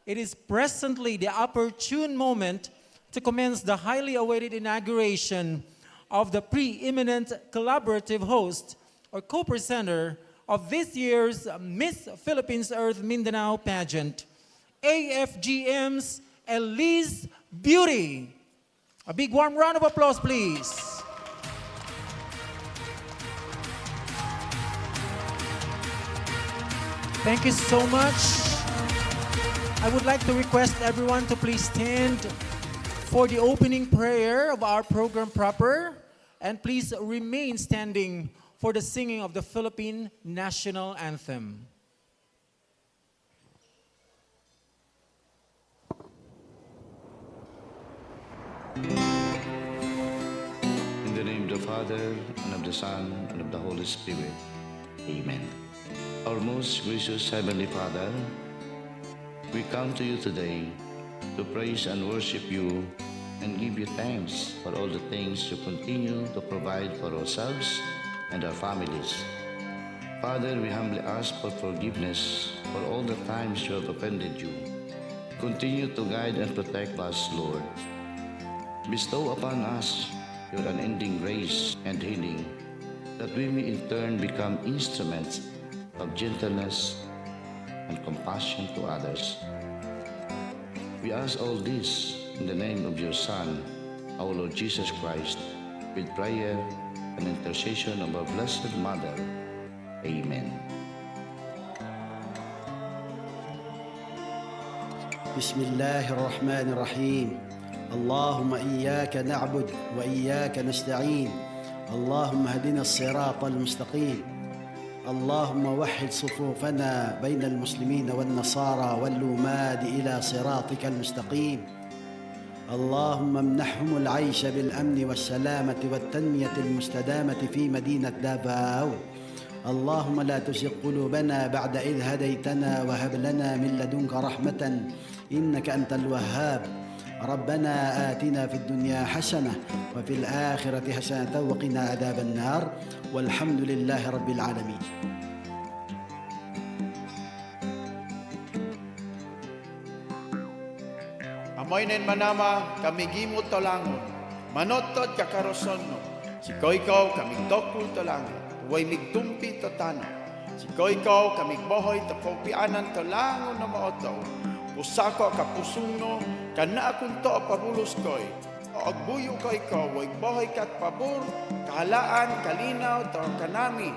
it is presently the opportune moment to commence the highly awaited inauguration of the preeminent collaborative host or co-presenter of this year's Miss Philippines Earth Mindanao pageant, AFGM's Aelisse Beauty. A big warm round of applause, please. Thank you so much. I would like to request everyone to please stand for the opening prayer of our program proper, and please remain standing for the singing of the Philippine National Anthem. In the name of the Father, and of the Son, and of the Holy Spirit. Amen. Our most gracious Heavenly Father, we come to you today to praise and worship you and give you thanks for all the things you continue to provide for ourselves and our families. Father, we humbly ask for forgiveness for all the times you have offended you. Continue to guide and protect us, Lord. Bestow upon us your unending grace and healing, that we may in turn become instruments of gentleness and compassion to others. We ask all this in the name of your Son, our Lord Jesus Christ, with prayer and intercession of our Blessed Mother. Amen. بسم الله الرحمن الرحيم. اللهم إياك نعبد وإياك نستعين. اللهم اهدنا الصراط المستقيم. اللهم وحد صفوفنا بين المسلمين والنصارى واللوماد إلى صراطك المستقيم. اللهم امنحهم العيش بالأمن والسلامة والتنمية المستدامة في مدينة دافاو. اللهم لا تزغ قلوبنا بعد إذ هديتنا وهب لنا من لدنك رحمة إنك أنت الوهاب. ربنا آتنا في الدنيا حسنة وفي الآخرة حسنة وقنا عذاب النار والحمد لله رب العالمين. Amoy nen manama kami gimot tolangon, manotod kakaroson no, si koikaw kami dokul tolangon, huway migtumpi to tano, si koikaw kami bohoy to kopianan tolangon na maotaw, pusako kapusung no, kana akong to pabulos koy, o agbuyo koikaw, huway bohoy kat pabor, kahalaan, kalinaw, to kanami,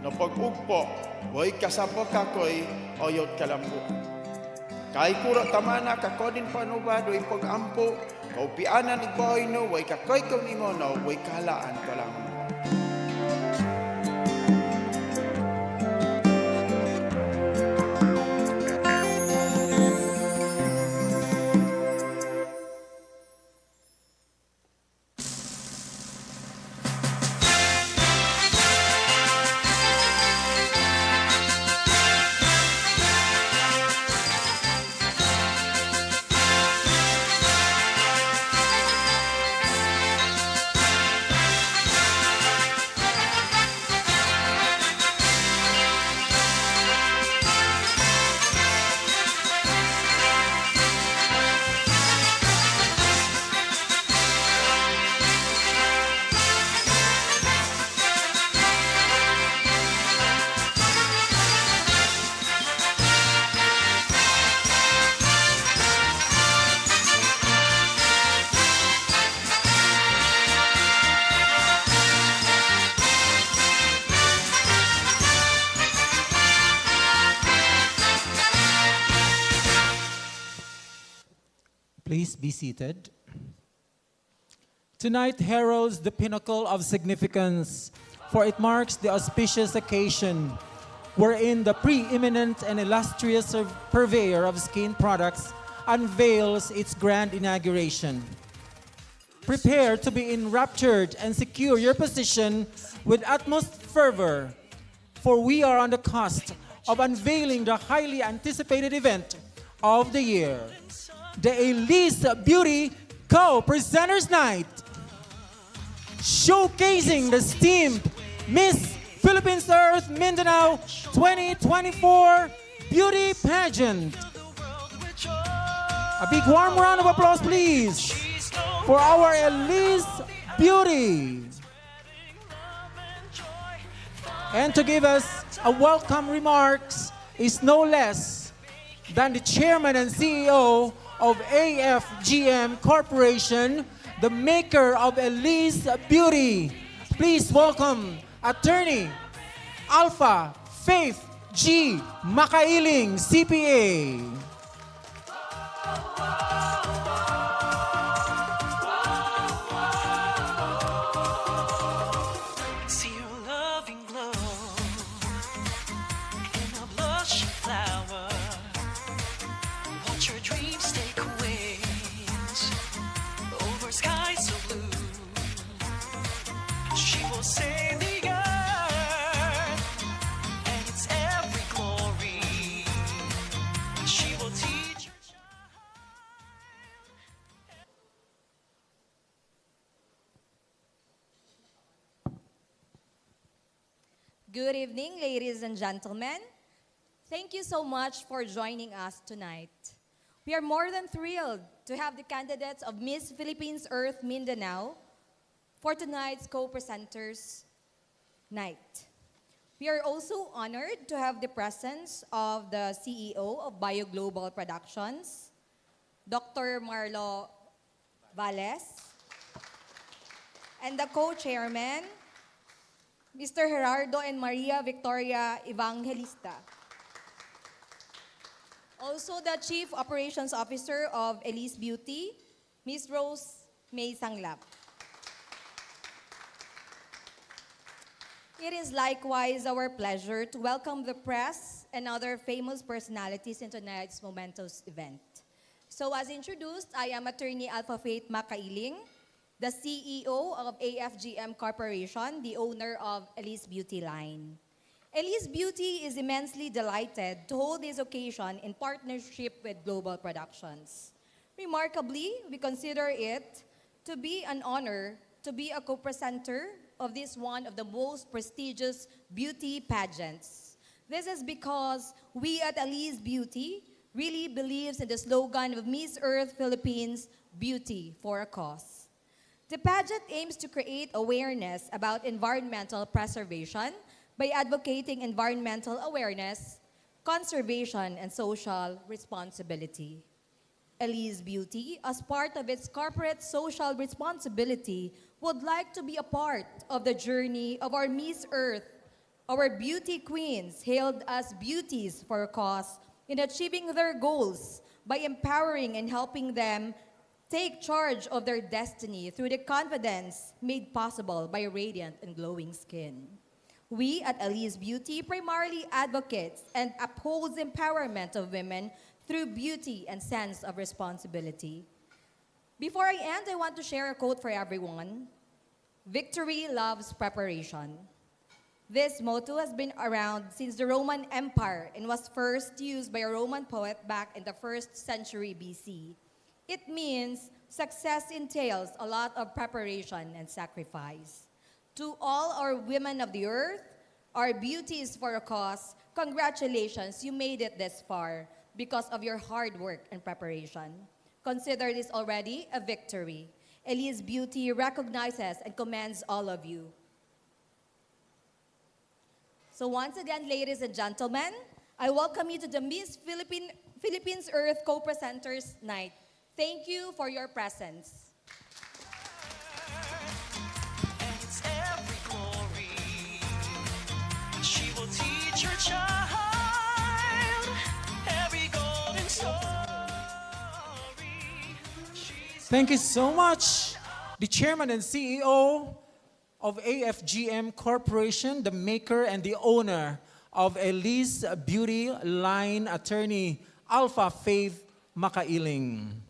no pag-ugpo, huway kasabo ka koy, oyot kalambu. Kay kuro tamana kakodin panubad way pag-ampo, kaupianan igboy no, way kakoy kong ingono, way kahalaan ko lang. Please be seated. Tonight heralds the pinnacle of significance, for it marks the auspicious occasion wherein the preeminent and illustrious purveyor of skin products unveils its grand inauguration. Prepare to be enraptured and secure your position with utmost fervor, for we are on the cusp of unveiling the highly anticipated event of the year, the Aelisse Beauty Co-Presenters Night, showcasing the esteemed Miss Philippines Earth Mindanao 2024 Beauty Pageant. A big warm round of applause, please, for our Aelisse Beauty. And to give us a welcome remarks is no less than the Chairman and CEO of AFGM Corporation, the maker of Aelisse Beauty. Please welcome Attorney Alpha Faith G. Makailing, CPA. See your loving glow in a blush flower. Watch your dreams take wings over skies so blue. She will save the earth and its every glory. She will teach her Good evening, ladies and gentlemen. Thank you so much for joining us tonight. We are more than thrilled to have the candidates of Miss Philippines Earth Mindanao for tonight's co-presenters night. We are also honored to have the presence of the CEO of Bio Global Productions, Dr. Marlo Valles, and the co-chairman, Mr. Gerardo and Maria Victoria Evangelista. Also the Chief Operations Officer of Aelisse Beauty, Ms. Rose May Sanglap. It is likewise our pleasure to welcome the press and other famous personalities in tonight's momentous event. So as introduced, I am Attorney Alpha Faith Makailing, the CEO of AFGM Corporation, the owner of Aelisse Beauty line. Aelisse Beauty is immensely delighted to hold this occasion in partnership with Global Productions. Remarkably, we consider it to be an honor to be a co-presenter of this one of the most prestigious beauty pageants. This is because we at Aelisse Beauty really believes in the slogan of Miss Earth Philippines, Beauty for a Cause. The pageant aims to create awareness about environmental preservation by advocating environmental awareness, conservation, and social responsibility. Aelisse Beauty, as part of its corporate social responsibility, would like to be a part of the journey of our Miss Earth, our beauty queens, hailed as beauties for a cause, in achieving their goals by empowering and helping them take charge of their destiny through the confidence made possible by radiant and glowing skin. We at Aelisse Beauty primarily advocates and upholds empowerment of women through beauty and sense of responsibility. Before I end, I want to share a quote for everyone. Victory loves preparation. This motto has been around since the Roman Empire and was first used by a Roman poet back in the 1st century BC. It means success entails a lot of preparation and sacrifice. To all our women of the earth, our beauties for a cause, congratulations, you made it this far because of your hard work and preparation. Consider this already a victory. Aelisse Beauty recognizes and commends all of you. So once again, ladies and gentlemen, I welcome you to the Miss Philippines Earth Co-Presenters Night. Thank you for your presence. and its every glory. She will teach her child every golden story. Thank you so much, the Chairman and CEO of AFGM Corporation, the maker and the owner of Aelisse Beauty line, Attorney Alpha Faith Makailing.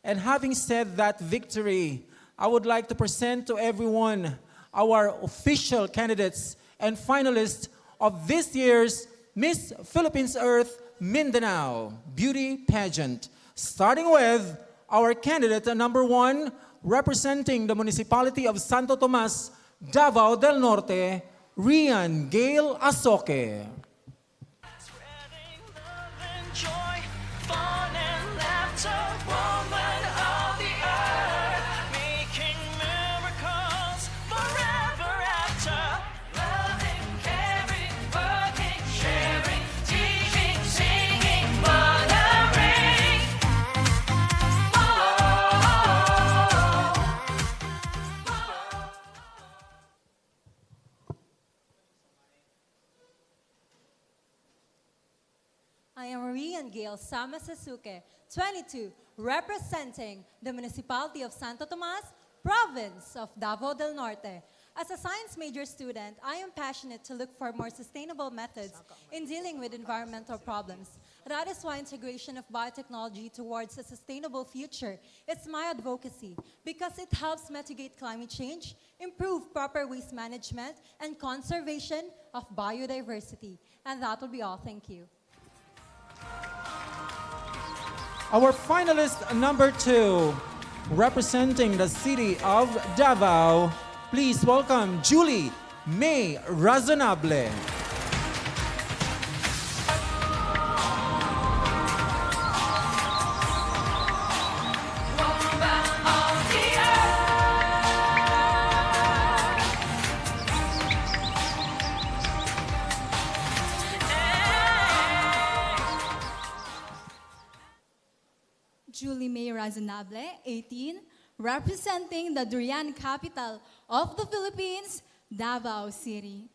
And having said that victory, I would like to present to everyone our official candidates and finalists of this year's Miss Philippines Earth Mindanao Beauty Pageant. Starting with our candidate number 1, representing the municipality of Santo Tomas, Davao del Norte, Rian Gail Asoke. Spreading love and joy, fun and laughter. Marie and Gail Samasasuke, 22, representing the Municipality of Santo Tomas, Province of Davao del Norte. As a science major student, I am passionate to look for more sustainable methods in dealing with environmental problems. That is why integration of biotechnology towards a sustainable future is my advocacy because it helps mitigate climate change, improve proper waste management, and conservation of biodiversity. And that will be all. Thank you. Our finalist number 2, representing the city of Davao, please welcome Julie May Razonable. Julie May Razonable, 18, representing the durian capital of the Philippines, Davao City.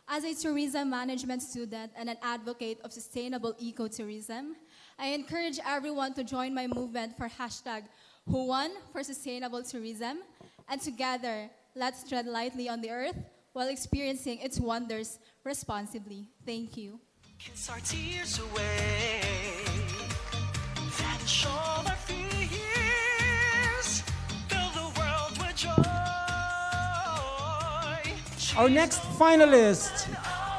As a tourism management student and an advocate of sustainable ecotourism, I encourage everyone to join my movement for hashtag Who Won for Sustainable Tourism, and together, let's tread lightly on the earth while experiencing its wonders responsibly. Thank you. Kiss our tears away. Vanish all our fears. Fill the world with joy. Our next finalist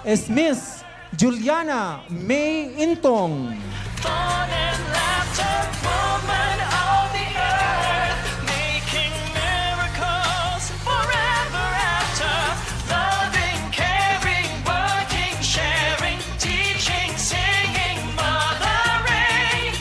is Miss Juliana May Intong. Fun and laughter, woman of the earth, making miracles forever after. Loving, caring, working, sharing, teaching, singing, mothering.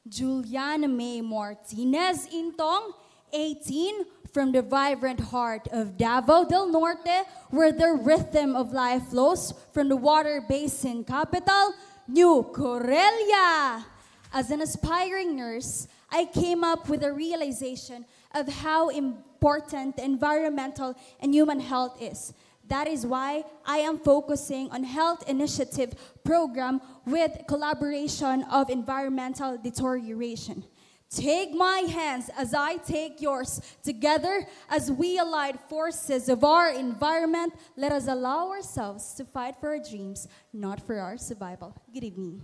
Juliana May Martinez Intong, 18, from the vibrant heart of Davao del Norte, where the rhythm of life flows from the water basin capital, New Corelia. As an aspiring nurse, I came up with a realization of how important environmental and human health is. That is why I am focusing on health initiative program with collaboration of environmental deterioration. Take my hands as I take yours. Together, as we allied forces of our environment, let us allow ourselves to fight for our dreams, not for our survival. Good evening.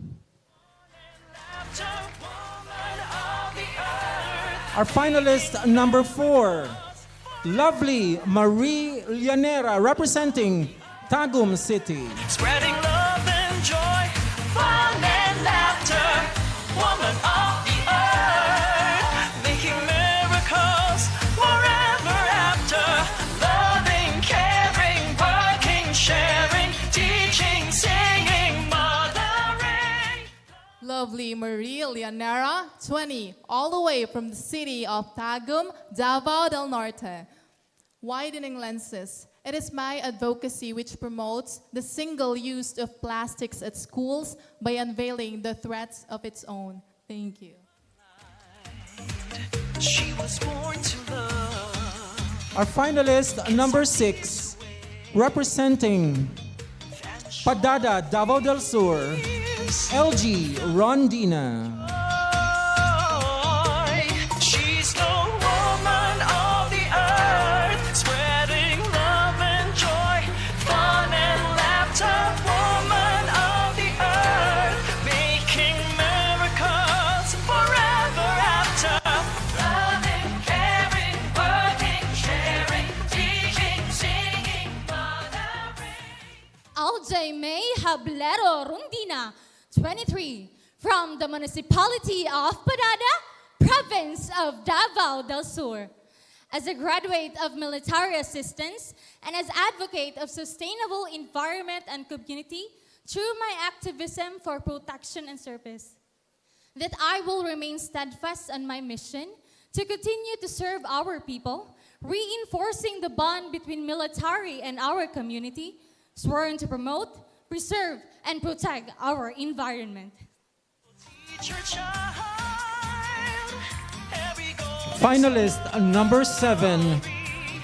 Our finalist number 4, lovely Marie Llanera, representing Tagum City. Spreading love and joy, fun and laughter, woman of the earth, making miracles forever after. Loving, caring, working, sharing, teaching, singing, mothering. Lovely Marie Llanera, 20, all the way from the city of Tagum, Davao del Norte. Widening lenses. It is my advocacy which promotes the single use of plastics at schools by unveiling the threats of its own. Thank you. She was born to love. Our finalist number 6, representing Padada, Davao del Sur, LG Rondina. She's the woman of the earth, spreading love and joy, fun and laughter. Woman of the earth, making miracles forever after. Loving, caring, working, sharing, teaching, singing, mothering. LJ May Hablero Rundina, 23, from the municipality of Padada, province of Davao del Sur. As a graduate of military assistance and as advocate of sustainable environment and community through my activism for protection and service, that I will remain steadfast on my mission to continue to serve our people, reinforcing the bond between military and our community, sworn to promote, preserve, and protect our environment. Teach your child every goal. Finalist number 7,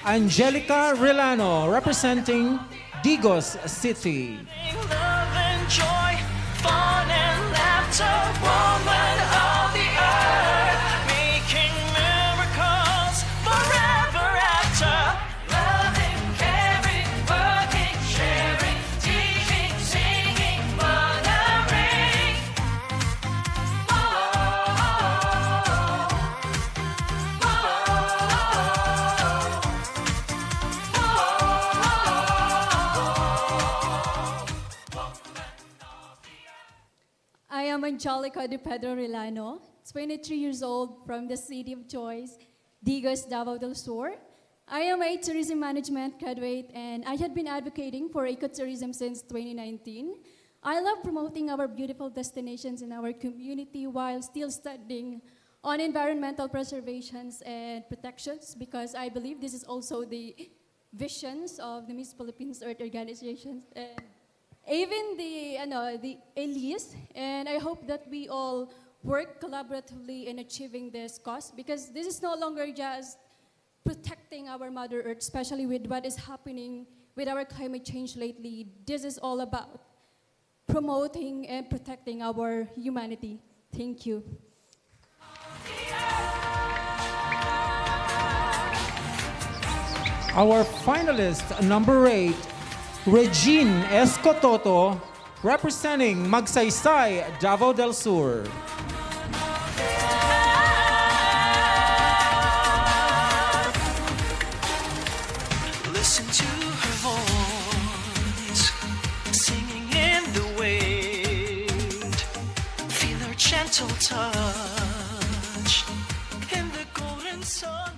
Angelica Relano, representing Digos City. Love and joy, fun and laughter, woman of the earth, making miracles forever after. Loving, caring, working, sharing, teaching, singing, mothering. I am Angelica de Pedro Relano, 23 years old from the City of Joys, Digos, Davao del Sur. I am a tourism management graduate and I had been advocating for ecotourism since 2019. I love promoting our beautiful destinations in our community while still studying on environmental preservations and protections because I believe this is also the visions of the Miss Philippines Earth organizations and even the Aelisse, and I hope that we all work collaboratively in achieving this cause because this is no longer just protecting our Mother Earth, especially with what is happening with our climate change lately. This is all about promoting and protecting our humanity. Thank you. Our finalist number 8, Regine Escototo, representing Magsaysay, Davao del Sur. Listen to her voice, singing in the wind. Feel her gentle touch in the golden sunlight.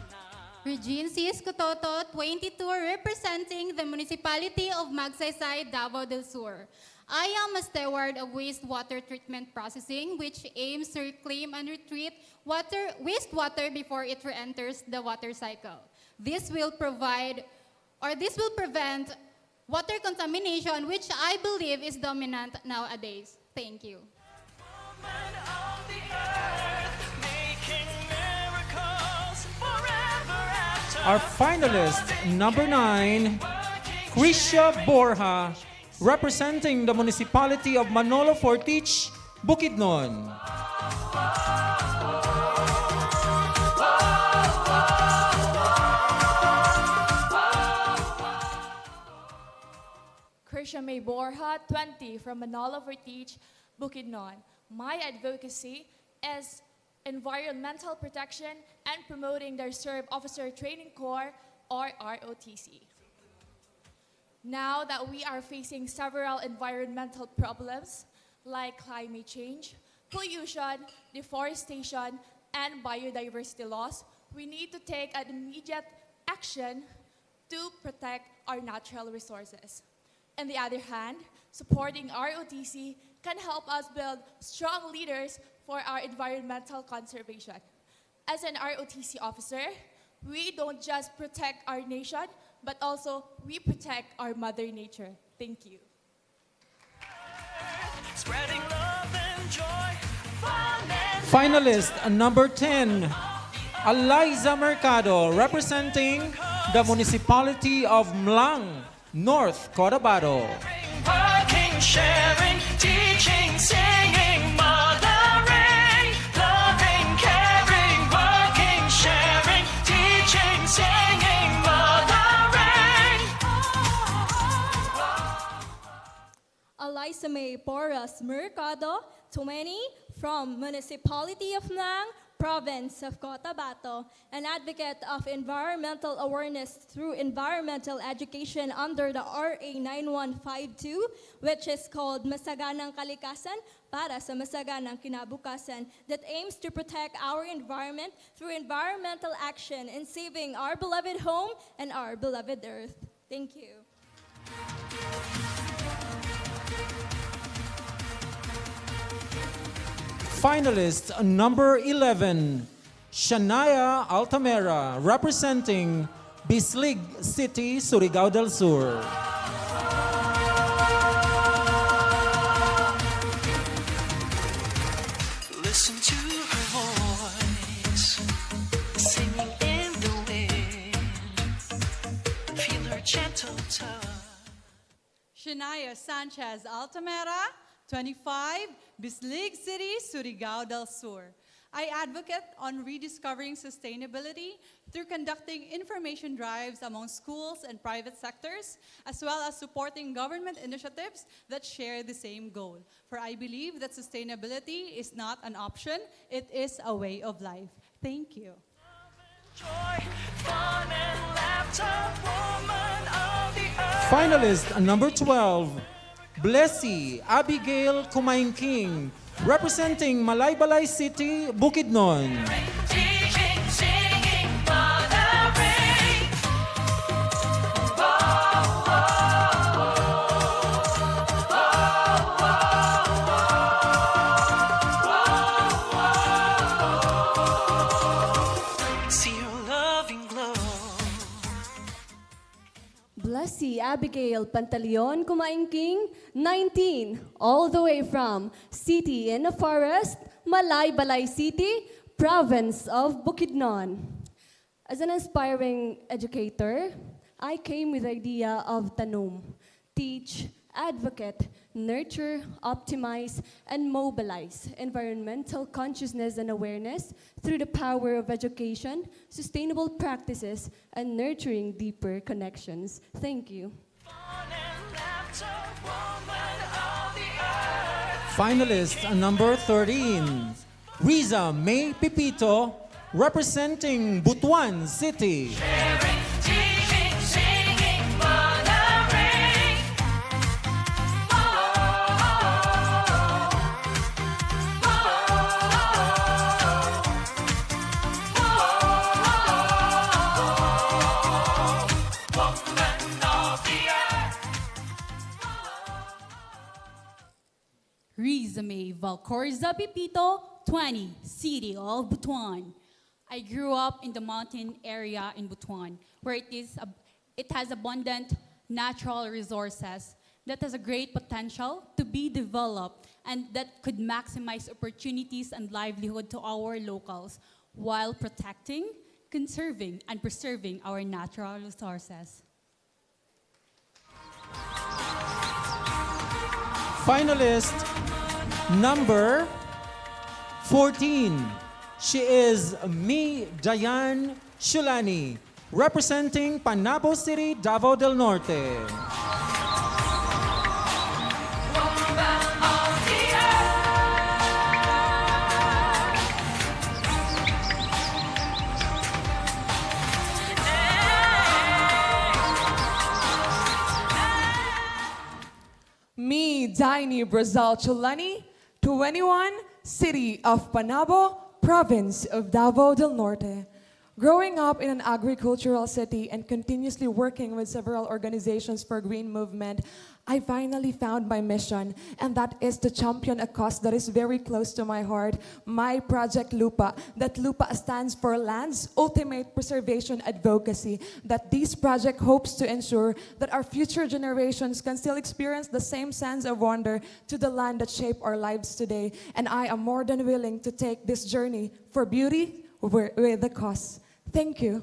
Regine C. Escototo, 22, representing the municipality of Magsaysay, Davao del Sur. I am a steward of wastewater treatment processing, which aims to reclaim and retreat wastewater before it re-enters the water cycle. This will prevent water contamination, which I believe is dominant nowadays. Thank you. Woman of the earth, making miracles forever after. Our finalist number 9, Krisha Borja, representing the municipality of Manolo Fortich, Bukidnon. Krisha May Borja, 20, from Manolo Fortich, Bukidnon. My advocacy is environmental protection and promoting the Reserve Officer Training Corps, or ROTC. Now that we are facing several environmental problems like climate change, pollution, deforestation, and biodiversity loss, we need to take an immediate action to protect our natural resources. On the other hand, supporting ROTC can help us build strong leaders for our environmental conservation. As an ROTC officer, we don't just protect our nation, but also we protect our Mother Nature. Thank you. Spreading love and joy, fun and Finalist number 10, Eliza Mercado, representing the municipality of Mlang, North Cotabato. working, sharing, teaching, singing, mothering, loving, caring, working, sharing, teaching, singing, mothering. Alyssa May Porras Mercado, 20, from Municipality of Mlang, Province of Cotabato, an advocate of environmental awareness through environmental education under the RA 9152, which is called Masaganang Kalikasan para sa Masaganang Kinabukasan, that aims to protect our environment through environmental action in saving our beloved home and our beloved earth. Thank you. Finalist number 11, Shania Altamera, representing Bislig City, Surigao del Sur. Listen to her voice, singing in the wind. Feel her gentle touch. Shania Sanchez Altamera, 25, Bislig City, Surigao del Sur. I advocate on rediscovering sustainability through conducting information drives among schools and private sectors, as well as supporting government initiatives that share the same goal. For I believe that sustainability is not an option, it is a way of life. Thank you. Finalist number 12, Blessy Abigail Kumaingking, representing Malaybalay City, Bukidnon. See your loving glow. Blessy Abigail Pantaleon Kumaingking, 19, all the way from City in the Forest, Malaybalay City, province of Bukidnon. As an aspiring educator, I came with the idea of Tanum, teach, advocate, nurture, optimize, and mobilize environmental consciousness and awareness through the power of education, sustainable practices, and nurturing deeper connections. Thank you. Finalist number 13, Riza May Pipito, representing Butuan City. Rizame Valcorza Pipito, 20, City of Butuan. I grew up in the mountain area in Butuan, where it has abundant natural resources that has a great potential to be developed and that could maximize opportunities and livelihood to our locals while protecting, conserving, and preserving our natural resources. Finalist number 14. She is Mi Dayan Shulani, representing Panabo City, Davao del Norte. Me, Daini Brazil Chulani, 21, City of Panabo, Province of Davao del Norte. Growing up in an agricultural city and continuously working with several organizations for green movement, I finally found my mission, and that is to champion a cause that is very close to my heart, my Project Lupa. That Lupa stands for Land's Ultimate Preservation Advocacy, that this project hopes to ensure that our future generations can still experience the same sense of wonder to the land that shaped our lives today. And I am more than willing to take this journey for beauty with the cause. Thank you.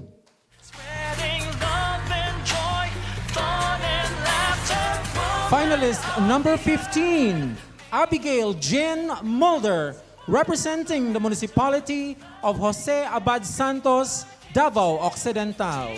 Finalist number 15, Abigail Jen Mulder, representing the municipality of Jose Abad Santos, Davao Occidental.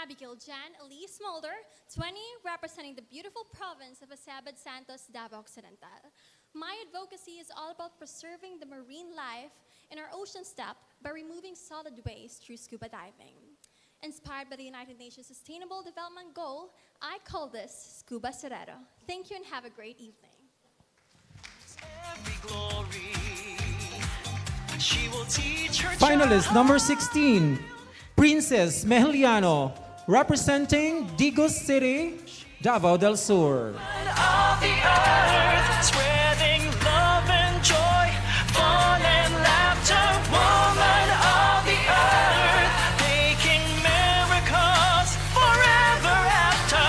Abigail Jan Aelisse Mulder, 20, representing the beautiful province of Abad Santos, Davao Occidental. My advocacy is all about preserving the marine life in our ocean steppe by removing solid waste through scuba diving. Inspired by the United Nations Sustainable Development Goal, I call this Scuba Sereno. Thank you and have a great evening. Finalist number 16, Princess Mejeliano, representing Digos City, Davao del Sur. Spreading love and joy, fun and laughter, woman of the earth, making miracles forever after,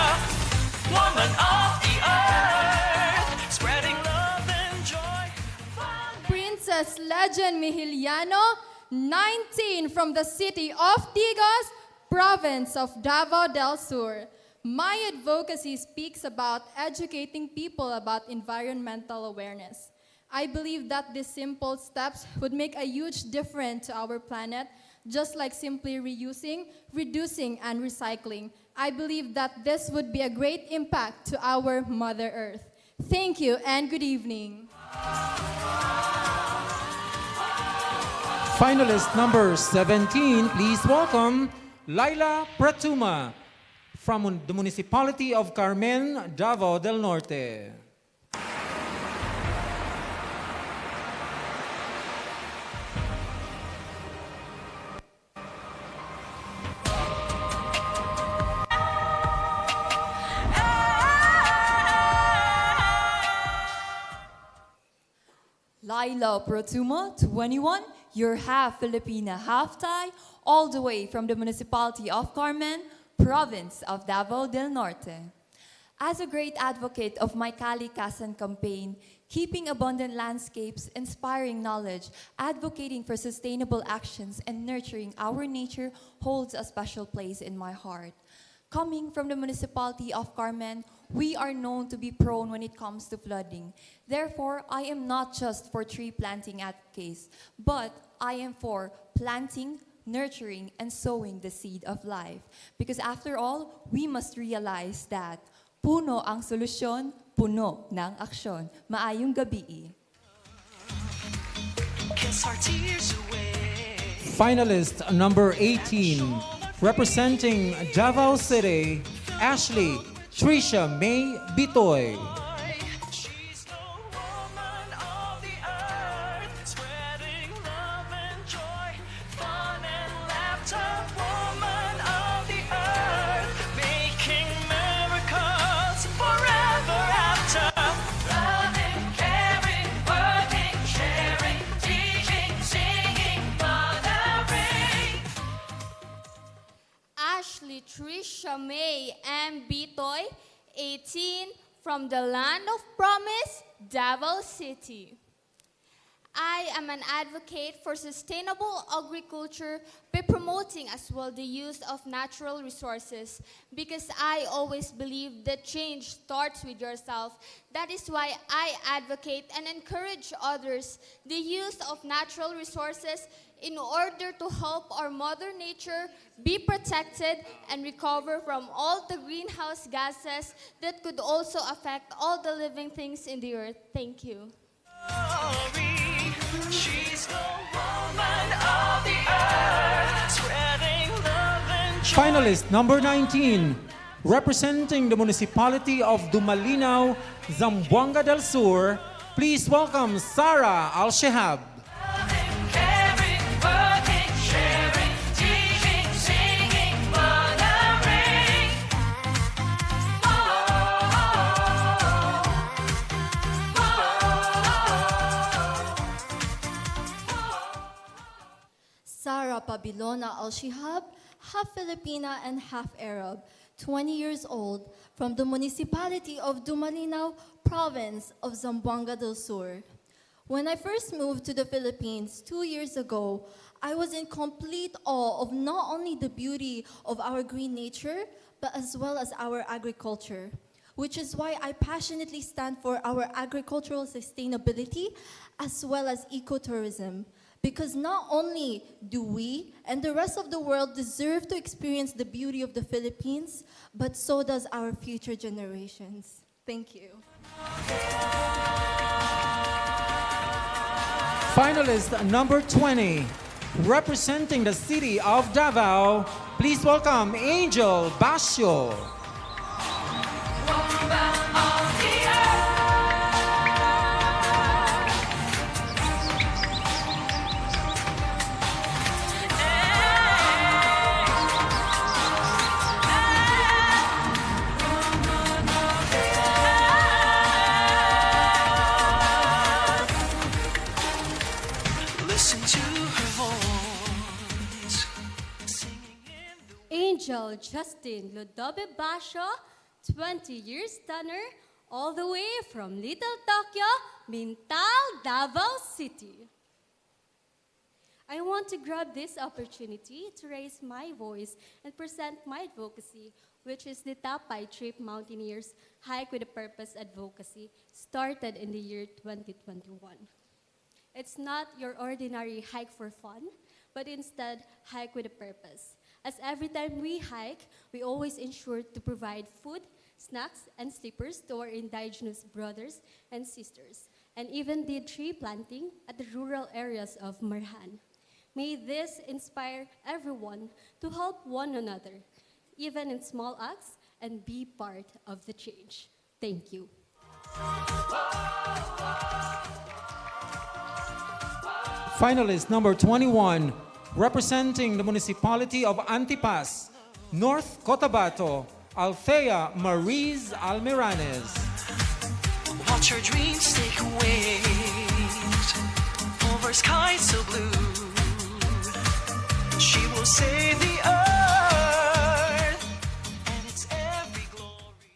woman of the earth, spreading love and joy. Legend Mihiliano, 19 from the city of Tigos, province of Davao del Sur. My advocacy speaks about educating people about environmental awareness. I believe that these simple steps would make a huge difference to our planet, just like simply reusing, reducing, and recycling. I believe that this would be a great impact to our Mother Earth. Thank you and good evening. Finalist number 17, please welcome Laila Pratuma from the municipality of Carmen, Davao del Norte. Laila Pratuma, 21, you're half Filipina, half Thai, all the way from the municipality of Carmen, province of Davao del Norte. As a great advocate of my Kalikasan campaign, keeping abundant landscapes, inspiring knowledge, advocating for sustainable actions, and nurturing our nature holds a special place in my heart. Coming from the municipality of Carmen, we are known to be prone when it comes to flooding. Therefore, I am not just for tree planting advocates, but I am for planting, nurturing, and sowing the seed of life. Because after all, we must realize that puno ang solusyon, puno ng aksyon. Maayong gabi. Kiss our tears away. Finalist number 18, representing Davao City, Ashley Trisha May Bitoy. She's the woman of the earth, spreading love and joy, fun and laughter. Woman of the earth, making miracles forever after. Loving, caring, working, sharing, teaching, singing, mothering. Ashley Trisha May M. Bitoy, 18, from the land of promise, Davao City. I am an advocate for sustainable agriculture by promoting as well the use of natural resources because I always believe that change starts with yourself. That is why I advocate and encourage others the use of natural resources in order to help our Mother Nature be protected and recover from all the greenhouse gases that could also affect all the living things in the earth. Thank you. She's the woman of the earth, spreading love and joy. Finalist number 19, representing the municipality of Dumalinaw, Zamboanga del Sur, please welcome Sarah Al-Shehab. Caring, working, sharing, teaching, singing, mothering. Sarah Pabilona Al-Shihab, half Filipina and half Arab, 20 years old, from the municipality of Dumalinaw, province of Zamboanga del Sur. When I first moved to the Philippines 2 years ago, I was in complete awe of not only the beauty of our green nature, but as well as our agriculture, which is why I passionately stand for our agricultural sustainability as well as ecotourism. Because not only do we and the rest of the world deserve to experience the beauty of the Philippines, but so does our future generations. Thank you. Finalist number 20, representing the city of Davao, please welcome Angel Basio. Listen to her voice. Angel Justin Lodobe Basho, 20 years stunner, all the way from Little Tokyo, Mintal, Davao City. want to grab this opportunity to raise my voice and present my advocacy, which is the Tapay Trip Mountaineers Hike with a Purpose advocacy, started in the year 2021. It's not your ordinary hike for fun, but instead hike with a purpose. As every time we hike, we always ensure to provide food, snacks, and sleepers to our indigenous brothers and sisters, and even did tree planting at the rural areas of Marhan. May this inspire everyone to help one another, even in small acts, and be part of the change. Thank you. Finalist number 21, representing the municipality of Antipas, North Cotabato, Althea Mariz Almiranes. Watch your dreams take wings over skies so blue. She will save the earth and its every glory.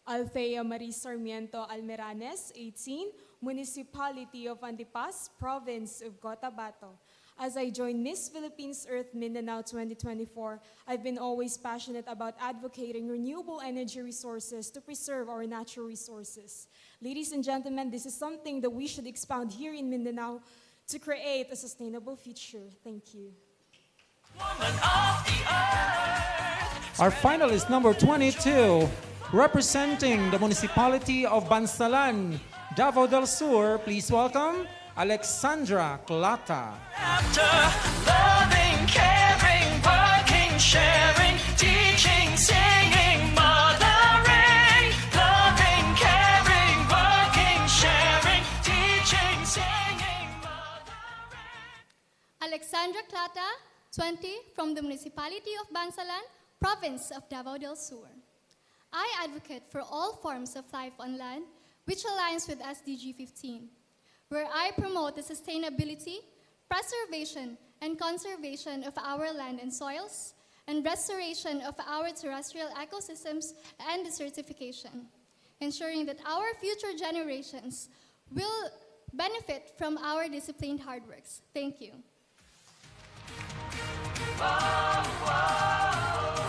Althea Marie Sarmiento Almiranes, 18, Municipality of Antipas, Province of Cotabato. As I join Miss Philippines Earth Mindanao 2024, I've been always passionate about advocating renewable energy resources to preserve our natural resources. Ladies and gentlemen, this is something that we should expound here in Mindanao to create a sustainable future. Thank you. Our finalist number 22, representing the municipality of Bansalan, Davao del Sur, please welcome Alexandra Clata. After loving, caring, working, sharing, teaching, singing, mothering, loving, caring, working, sharing, teaching, singing, Alexandra Clata, 20, from the municipality of Bansalan, province of Davao del Sur. I advocate for all forms of life on land, which aligns with SDG 15, where I promote the sustainability, preservation, and conservation of our land and soils, and restoration of our terrestrial ecosystems and desertification, ensuring that our future generations will benefit from our disciplined hard works. Thank you.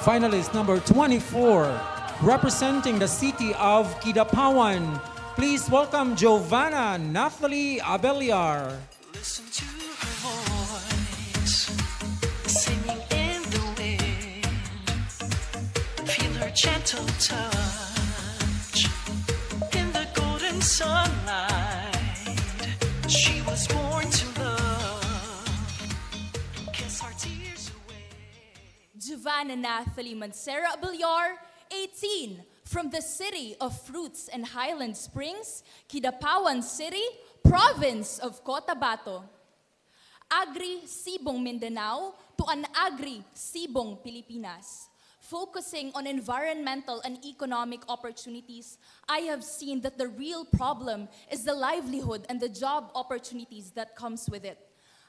Finalist number 24, representing the city of Kidapawan, please welcome Giovanna Nathalie Abeliar. listen to her voice, singing in the wind. Feel her gentle touch in the golden sunlight. She was born to love, kiss our tears away. Giovanna Nathalie Mancera Abeliar, 18, from the city of Fruits and Highland Springs, Kidapawan City, province of Cotabato. Agri-Sibong Mindanao to an Agri-Sibong Pilipinas. Focusing on environmental and economic opportunities, I have seen that the real problem is the livelihood and the job opportunities that comes with it.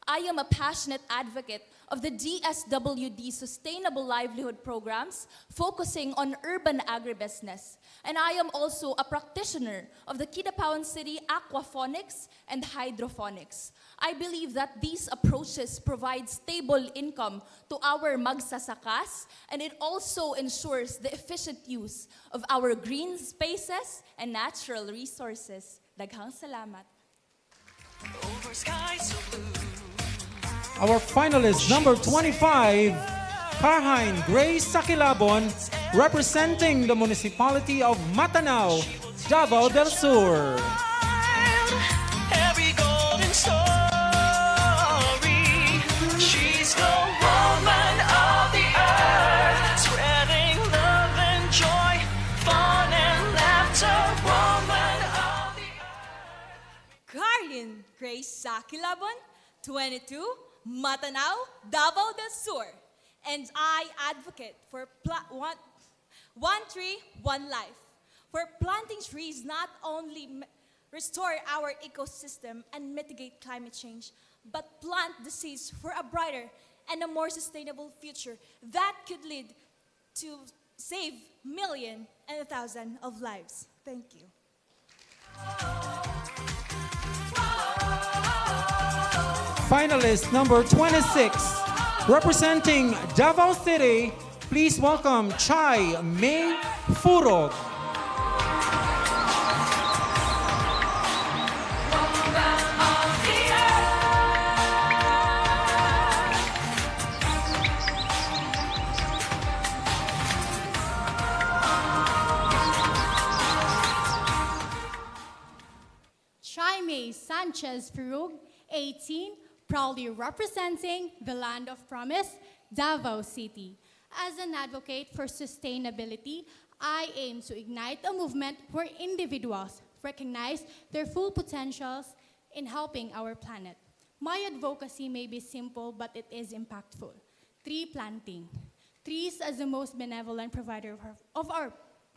I am a passionate advocate of the DSWD Sustainable Livelihood Programs, focusing on urban agribusiness. And I am also a practitioner of the Kidapawan City aquaponics and hydroponics. I believe that these approaches provide stable income to our magsasakas, and it also ensures the efficient use of our green spaces and natural resources. Daghang salamat. Over skies so blue. Our finalist number 25, Carhine Grace Sakilabon, representing the municipality of Matanao, Davao del Sur. Every golden story, she's the woman of the earth, spreading love and joy, fun and laughter, woman of the Karin Grace Sakilabon, 22, Matanao, Davao del Sur. And I advocate for one tree, one life. For planting trees not only restore our ecosystem and mitigate climate change, but plant the seeds for a brighter and a more sustainable future that could lead to save million and 1,000 of lives. Thank you. finalist number 26, representing Davao City, please welcome Chai May Furog. Jaime Sanchez Furug, 18, proudly representing the land of promise, Davao City. As an advocate for sustainability, I aim to ignite a movement where individuals recognize their full potentials in helping our planet. My advocacy may be simple, but it is impactful. Tree planting. Trees, as the most benevolent provider of our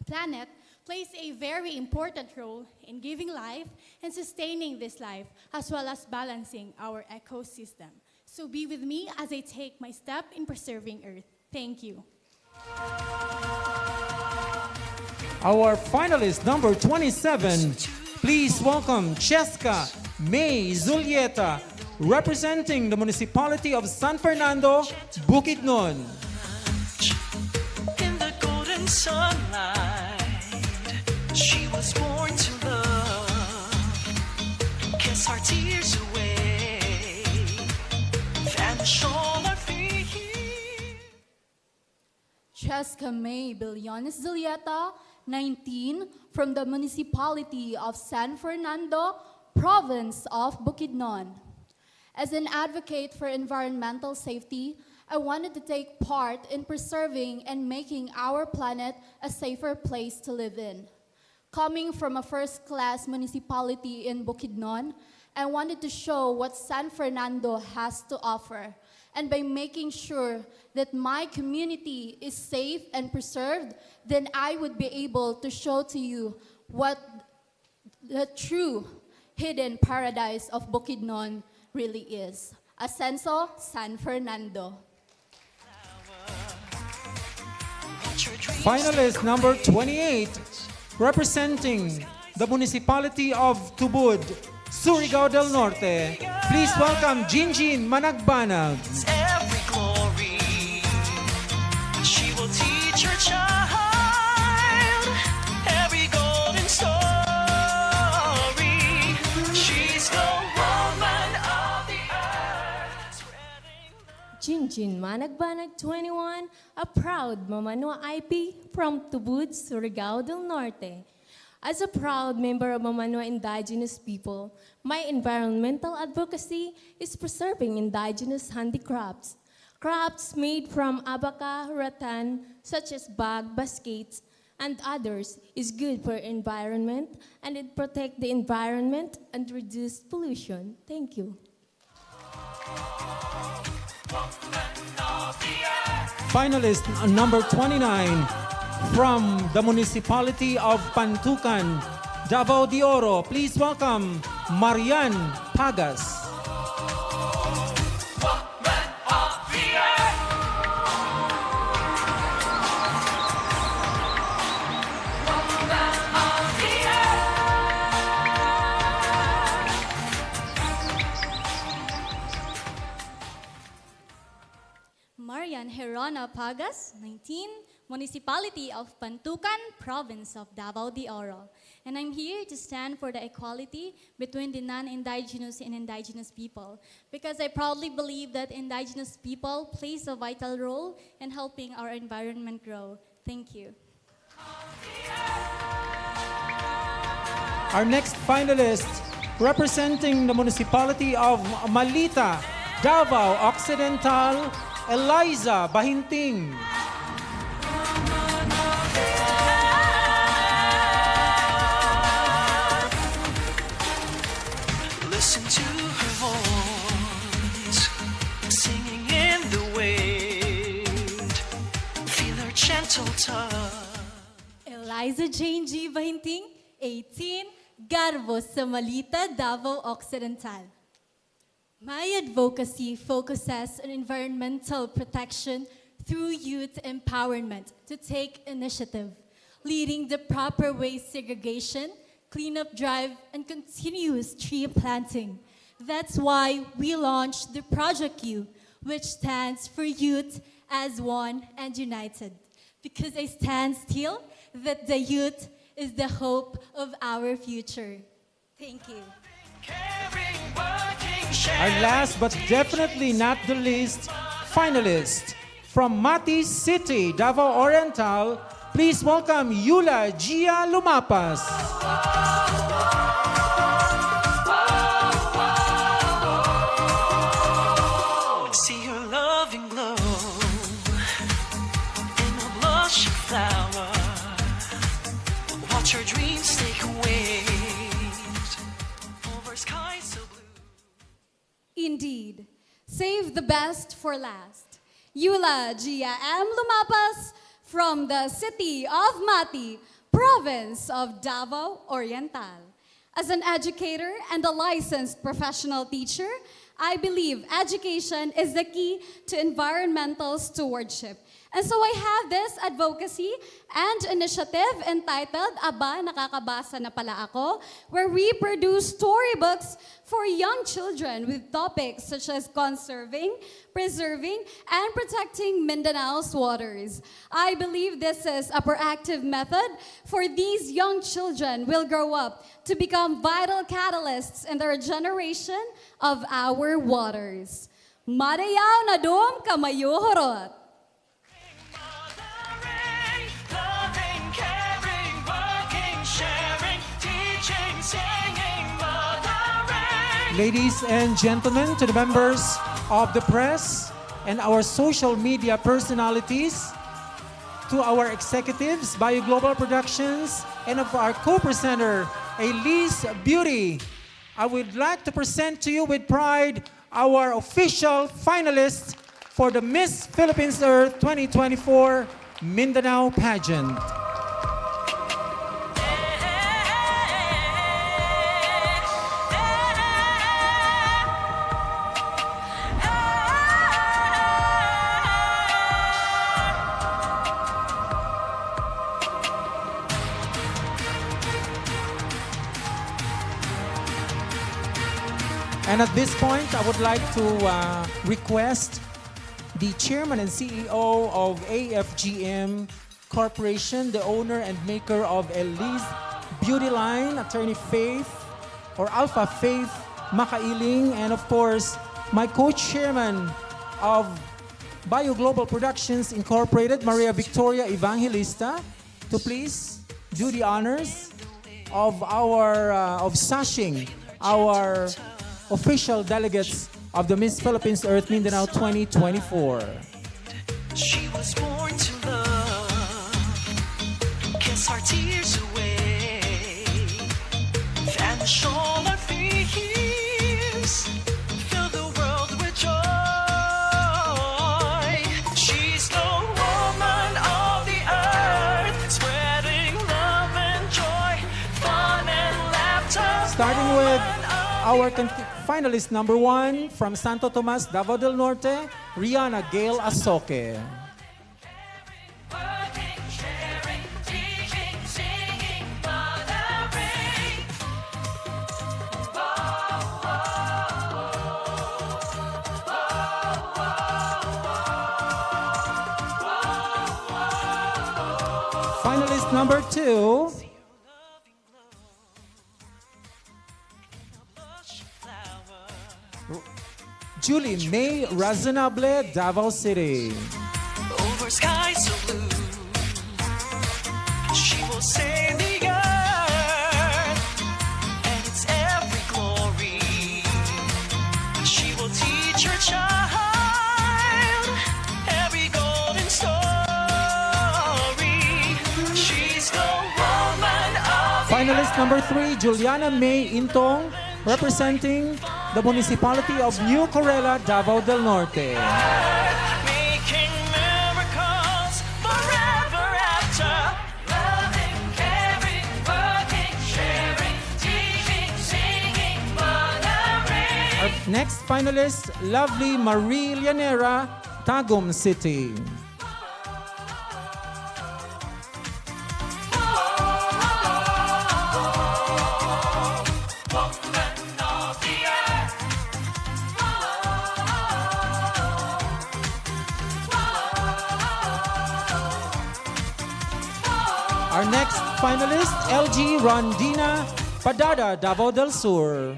planet, plays a very important role in giving life and sustaining this life, as well as balancing our ecosystem. So be with me as I take my step in preserving Earth. Thank you. Our finalist number 27, please welcome Cheska May Zulieta, representing the municipality of San Fernando, Bukidnon. In the golden sunlight, she was born to love. Kiss our tears away, vanish all our fears. Cheska May Billones Zulieta, 19, from the municipality of San Fernando, province of Bukidnon. As an advocate for environmental safety, I wanted to take part in preserving and making our planet a safer place to live in. Coming from a first-class municipality in Bukidnon, I wanted to show what San Fernando has to offer. And by making sure that my community is safe and preserved, then I would be able to show to you what the true hidden paradise of Bukidnon really is. Ascenso, San Fernando. Finalist number 28, representing the municipality of Tubud, Surigao del Norte, please welcome Jinjin Managbanag. Every glory, she will teach her child every golden story. She's the woman of the earth. Jinjin Managbanag 21, a proud Mamanoa IP from Tubud, Surigao del Norte. As a proud member of Mamanoa indigenous people, my environmental advocacy is preserving indigenous handicrafts. Crafts made from abaca, rattan, such as bag, baskets, and others is good for environment, and it protects the environment and reduce pollution. Thank you. Finalist number 29, from the municipality of Pantucan, Davao de Oro, please welcome Marian Pagas. Marian Herona Pagas, 19, Municipality of Pantucan, Province of Davao de Oro. And I'm here to stand for the equality between the non-indigenous and indigenous people, because I proudly believe that indigenous people plays a vital role in helping our environment grow. Thank you. Our next finalist, representing the municipality of Malita, Davao Occidental, Eliza Bahinting. Listen to her voice, singing in the wind. Feel her gentle touch. Eliza Jane G. Bahinting, 18, Garbo sa Malita, Davao Occidental. My advocacy focuses on environmental protection through youth empowerment to take initiative, leading the proper waste segregation, cleanup drive, and continuous tree planting. That's why we launched the Project U, which stands for Youth as One and United. Because I stand still that the youth is the hope of our future. Thank you. Our last but definitely not the least finalist from Mati City, Davao Oriental, please welcome Yula Gia Lumapas. See your loving glow in a blush flower. Watch your dreams take wings over skies so blue. Indeed, save the best for last. Yula Gia M. Lumapas from the city of Mati, province of Davao Oriental. As an educator and a licensed professional teacher, I believe education is the key to environmental stewardship. And so I have this advocacy and initiative entitled Aba, Nakakabasa na pala ako, where we produce storybooks for young children with topics such as conserving, preserving, and protecting Mindanao's waters. I believe this is a proactive method for these young children will grow up to become vital catalysts in the regeneration of our waters. Madayaw na dum kamayo horot. Loving, caring, working, sharing, teaching, singing, mothering. Ladies and gentlemen, to the members of the press and our social media personalities, to our executives, Bio Global Productions, and of our co-presenter, Aelisse Beauty, I would like to present to you with pride our official finalists for the Miss Philippines Earth 2024 Mindanao pageant. And at this point, I would like to request the chairman and CEO of AFGM Corporation, the owner and maker of Aelisse Beauty Line, Attorney Faith or Alpha Faith Makailing, and of course, my co-chairman of Bio Global Productions Incorporated, Maria Victoria Evangelista, to please do the honors of our of Sashing, our official delegates of the Miss Philippines Earth Mindanao 2024. She was born to love, kiss our tears away, vanish all our fears, fill the world with joy. She's the woman of the earth, spreading love and joy, fun and laughter. Starting with our finalist number 1 from Santo Tomas, Davao del Norte, Rihanna Gail Asoke. Finalist number 2, Julie May Razonable, Davao City. Over skies so blue, she will sail the earth and its every glory. She will teach her child every golden story. She's the woman of Finalist number 3, Juliana May Intong, representing the municipality of New Corella, Davao del Norte. making miracles forever after. Loving, caring, working, sharing, teaching, singing, mothering. Our next finalist, lovely Marie Llanera, Tagum City. Woman of the earth, finalist, LG Rondina Padada, Davao del Sur.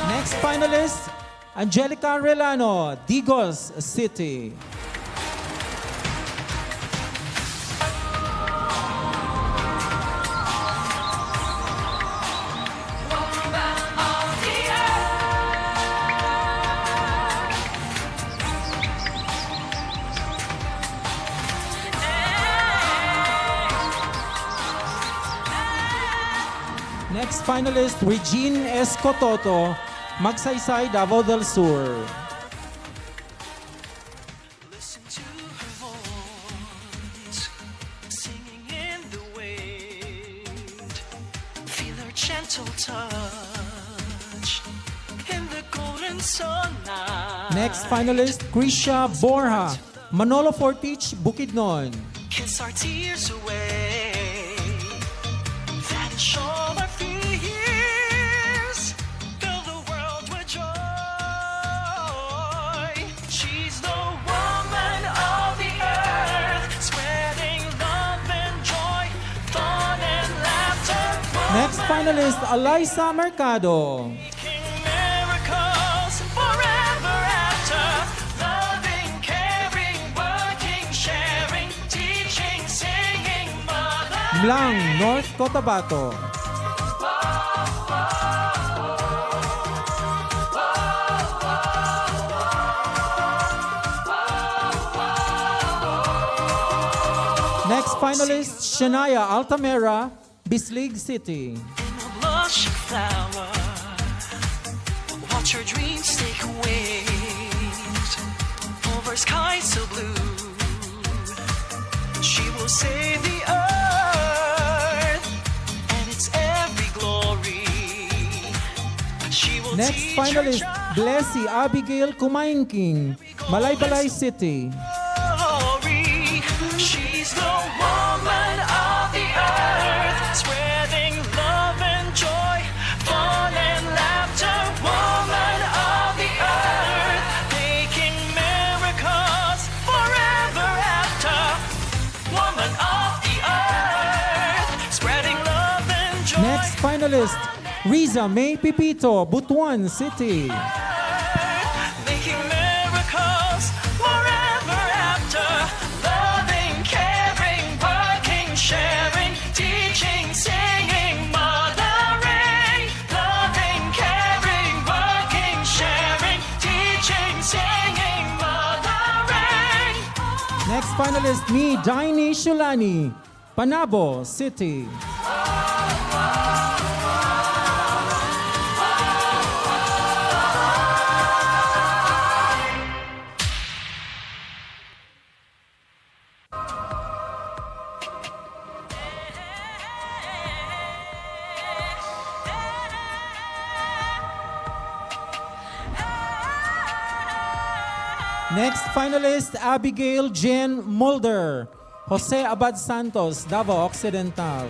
Next finalist, Angelica Relano, Digos City. Next finalist, Regine Escototo, Magsaysay, Davao del Sur. Listen to her voice, singing in the wind. Feel her gentle touch in the golden sunlight. Next finalist, Krisha Borja, Manolo Fortich, Bukidnon. Kiss our tears away, vanish all our fears, fill the world with joy. She's the woman of the earth, spreading love and joy, fun and laughter. Next finalist, Alyssa Mercado. Miracles forever after, loving, caring, working, sharing, teaching, singing, mother. Blang, North Cotabato. Next finalist, Shania Altamera, Bislig City. Blushing flower, watch her dreams take wings over skies so blue. She will save the earth and its every glory. She will Next teach finalist, her Blessy Abigail Kumainking, Malaybalay City. glory. She's the woman of the earth, spreading love and joy, fun and laughter. Woman of the earth, making miracles forever after. Woman of the earth, spreading love and joy. Next finalist, Riza May Pipito, Butuan City. Making miracles forever after. Loving, caring, working, sharing, teaching, singing, mothering. Loving, caring, working, sharing, teaching, singing, mothering. Next finalist, me, Daini Shulani, Panabo City. Next finalist, Abigail Jen Mulder, Jose Abad Santos, Davao Occidental.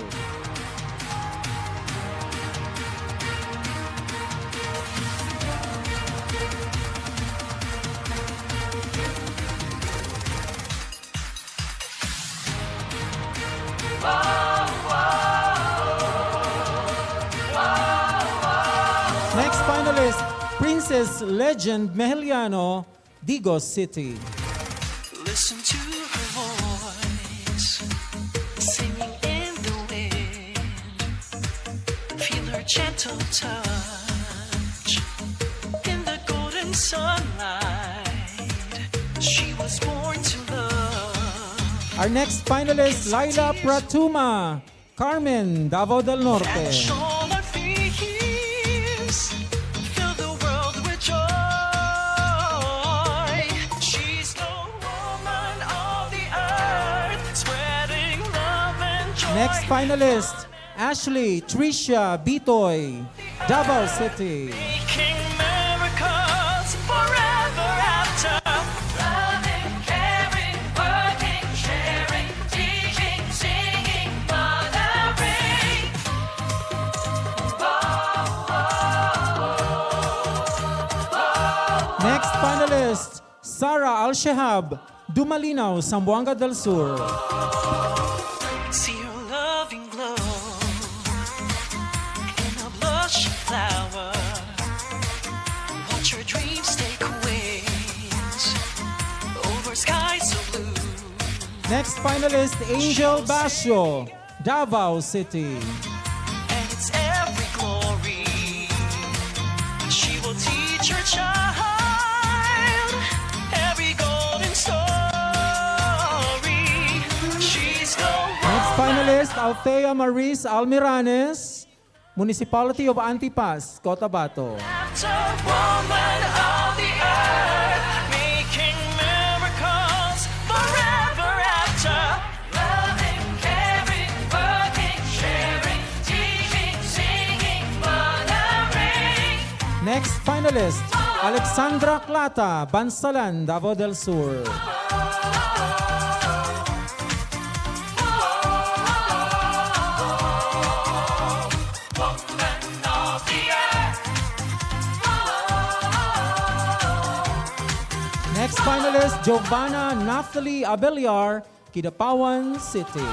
Next finalist, Princess Legend Mejeliano, Digos City. Listen to her voice, singing in the wind. Feel her gentle touch in the golden sunlight. She was born to love. Our next finalist, Laila Pratuma, Carmen, Davao del Norte. Vanish all our fears, fill the world with joy. She's the woman of the earth, spreading love and joy. Next finalist, Ashley Tricia Bitoy, Davao City. Making miracles forever after. Loving, caring, Sara Al-Shehab, Dumalinaw, Zamboanga del Sur. See your loving glow in a blush flower. Watch your dreams take wings over skies so blue. Next finalist, Angel Basio, Davao City. And it's every glory she will teach her child, every golden story. She's the Next finalist, Althea Maris Almiranes, Municipality of Antipas, Cotabato. woman of the earth, making miracles forever after. Loving, caring, working, sharing, teaching, singing, mothering. Next finalist, Alexandra Clata, Bansalan, Davao del Sur. Next finalist, Giovanna Naftali Abeliar, Kidapawan City.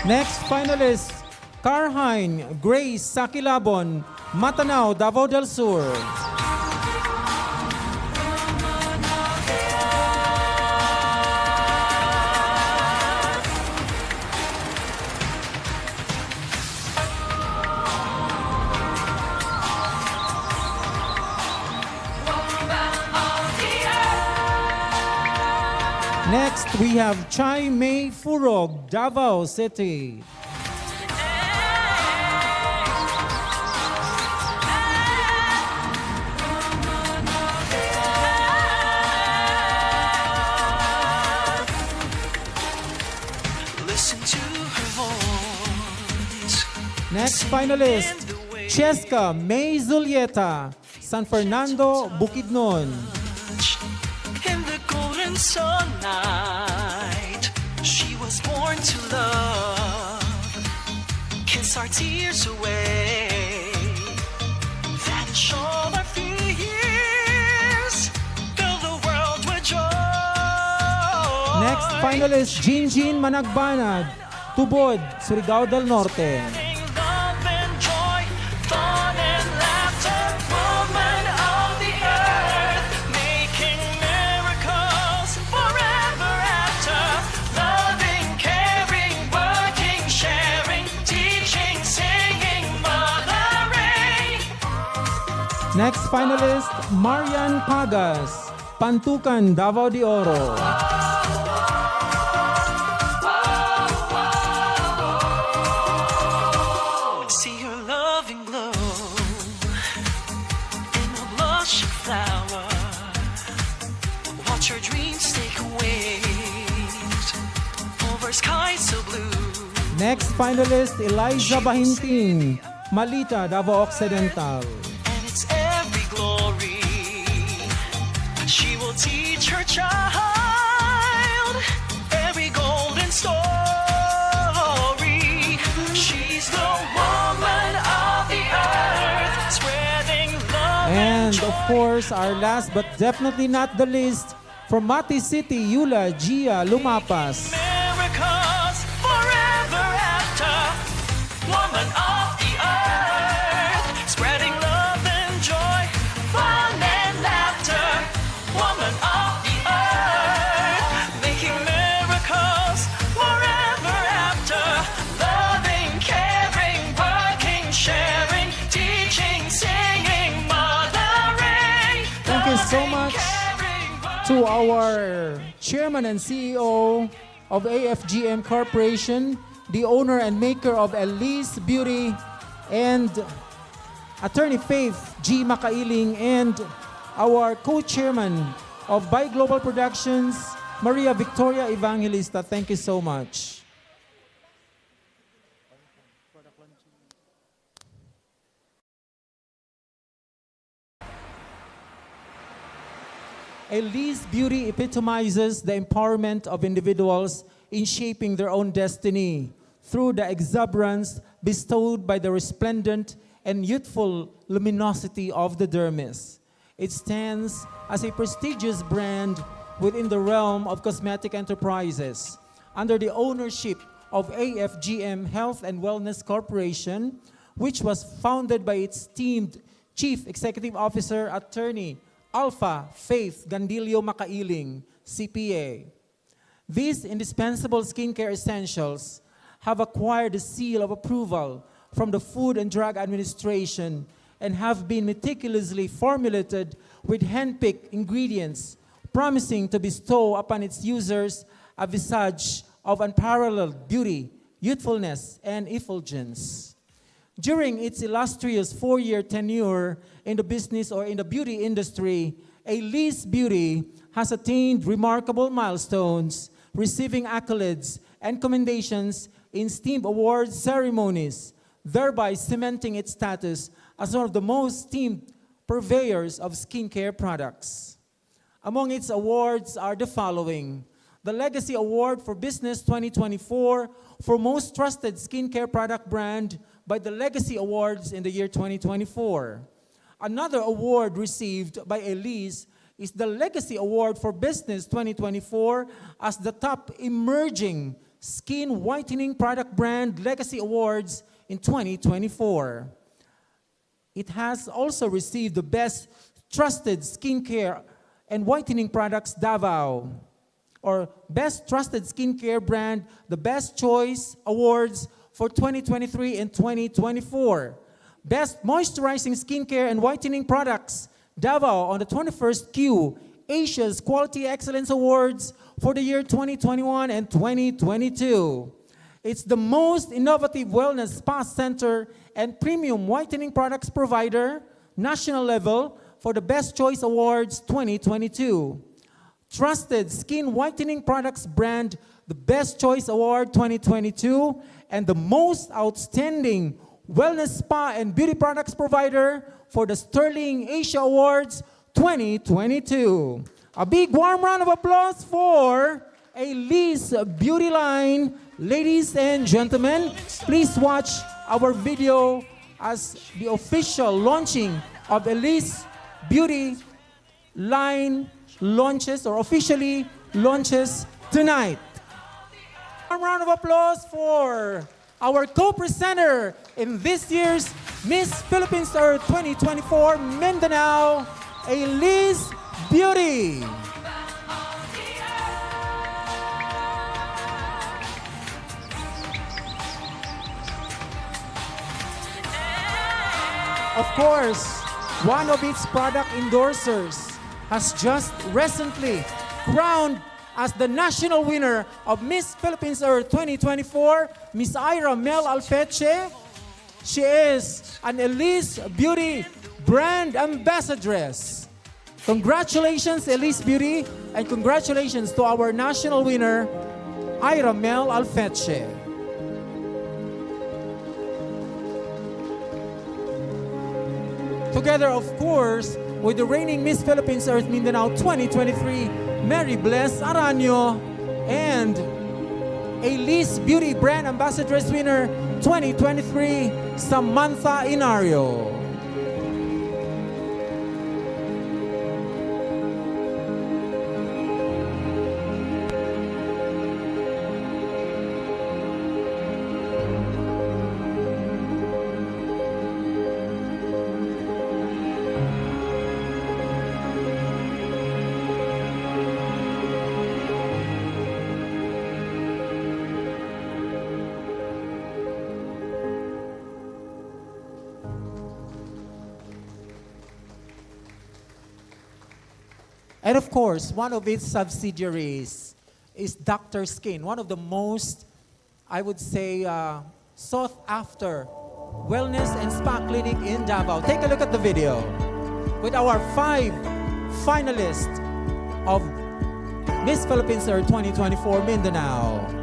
Next finalist, Carhine Grace Sakilabon, Matanao, Davao del Sur. Next, we have Chai May Furog, Davao City. Listen to her voice. Next finalist, Cheska May Zulieta, San Fernando, Bukidnon. In the golden sunlight, she was born to love. Kiss our tears away, vanish all our fears, fill the world with joy. Next finalist, Jinjin Managbanag, Tubod, Surigao del Norte. Love and joy, fun and laughter, woman of the earth, making miracles forever after. Loving, caring, working, sharing, teaching, singing, mothering. Next finalist, Marian Pagas, Pantukan, Davao de Oro. See your loving glow in a blush flower. Watch your dreams take wings over skies so blue. Next finalist, Eliza Bahinting, Malita, Davao Occidental. And it's every glory she will teach her child, every golden story. She's the woman of the earth, spreading love And of course, our last but definitely not the least, from Mati City, Yula Gia Lumapas. miracles forever after. Woman of the earth, spreading love and joy, fun and laughter. Woman of the earth, making miracles forever after. Loving, caring, working, sharing, teaching, singing, mothering. Thank you so much to our chairman and CEO of AFGM Corporation, the owner and maker of Aelisse Beauty, and Attorney Faith G. Makailing, and our co-chairman of By Global Productions, Maria Victoria Evangelista. Thank you so much. Aelisse Beauty epitomizes the empowerment of individuals in shaping their own destiny through the exuberance bestowed by the resplendent and youthful luminosity of the dermis. It stands as a prestigious brand within the realm of cosmetic enterprises under the ownership of AFGM Health and Wellness Corporation, which was founded by its esteemed Chief Executive Officer, Attorney Alpha Faith Gandilio Makailing, CPA. These indispensable skincare essentials have acquired the seal of approval from the Food and Drug Administration and have been meticulously formulated with hand-picked ingredients, promising to bestow upon its users a visage of unparalleled beauty, youthfulness, and effulgence. During its illustrious 4-year tenure in the business or in the beauty industry, Aelisse Beauty has attained remarkable milestones, receiving accolades and commendations in esteemed awards ceremonies, thereby cementing its status as one of the most esteemed purveyors of skincare products. Among its awards are the following: the Legacy Award for Business 2024 for Most Trusted Skincare Product Brand by the Legacy Awards in the year 2024. Another award received by Aelisse is the Legacy Award for Business 2024 as the top emerging skin whitening product brand Legacy Awards in 2024. It has also received the Best Trusted Skincare and Whitening Products Davao, or Best Trusted Skincare Brand, the Best Choice Awards for 2023 and 2024. Best Moisturizing Skincare and Whitening Products, Davao, on the 21st Q, Asia's Quality Excellence Awards for the year 2021 and 2022. It's the most innovative wellness spa center and premium whitening products provider, national level, for the Best Choice Awards 2022. Trusted Skin Whitening Products Brand, the Best Choice Award 2022, and the Most Outstanding Wellness Spa and Beauty Products Provider for the Sterling Asia Awards 2022. A big warm round of applause for Aelisse Beauty Line. Ladies and gentlemen, please watch our video as the official launching of Aelisse Beauty Line launches or officially launches tonight. A round of applause for our co-presenter in this year's Miss Philippines Earth 2024 Mindanao, Aelisse Beauty. Of course, one of its product endorsers has just recently crowned as the national winner of Miss Philippines Earth 2024, Miss Ira Mel Alfeche. She is an Aelisse Beauty brand ambassadress. Congratulations, Aelisse Beauty, and congratulations to our national winner, Ira Mel Alfeche. Together, of course, with the reigning Miss Philippines Earth Mindanao 2023, Mary Bless Aranyo, and Aelisse Beauty Brand Ambassadress winner 2023, Samantha Inario. And of course, one of its subsidiaries is Dr. Skin, one of the most, I would say, sought after wellness and spa clinic in Davao. Take a look at the video with our 5 finalists of Miss Philippines Earth 2024 Mindanao.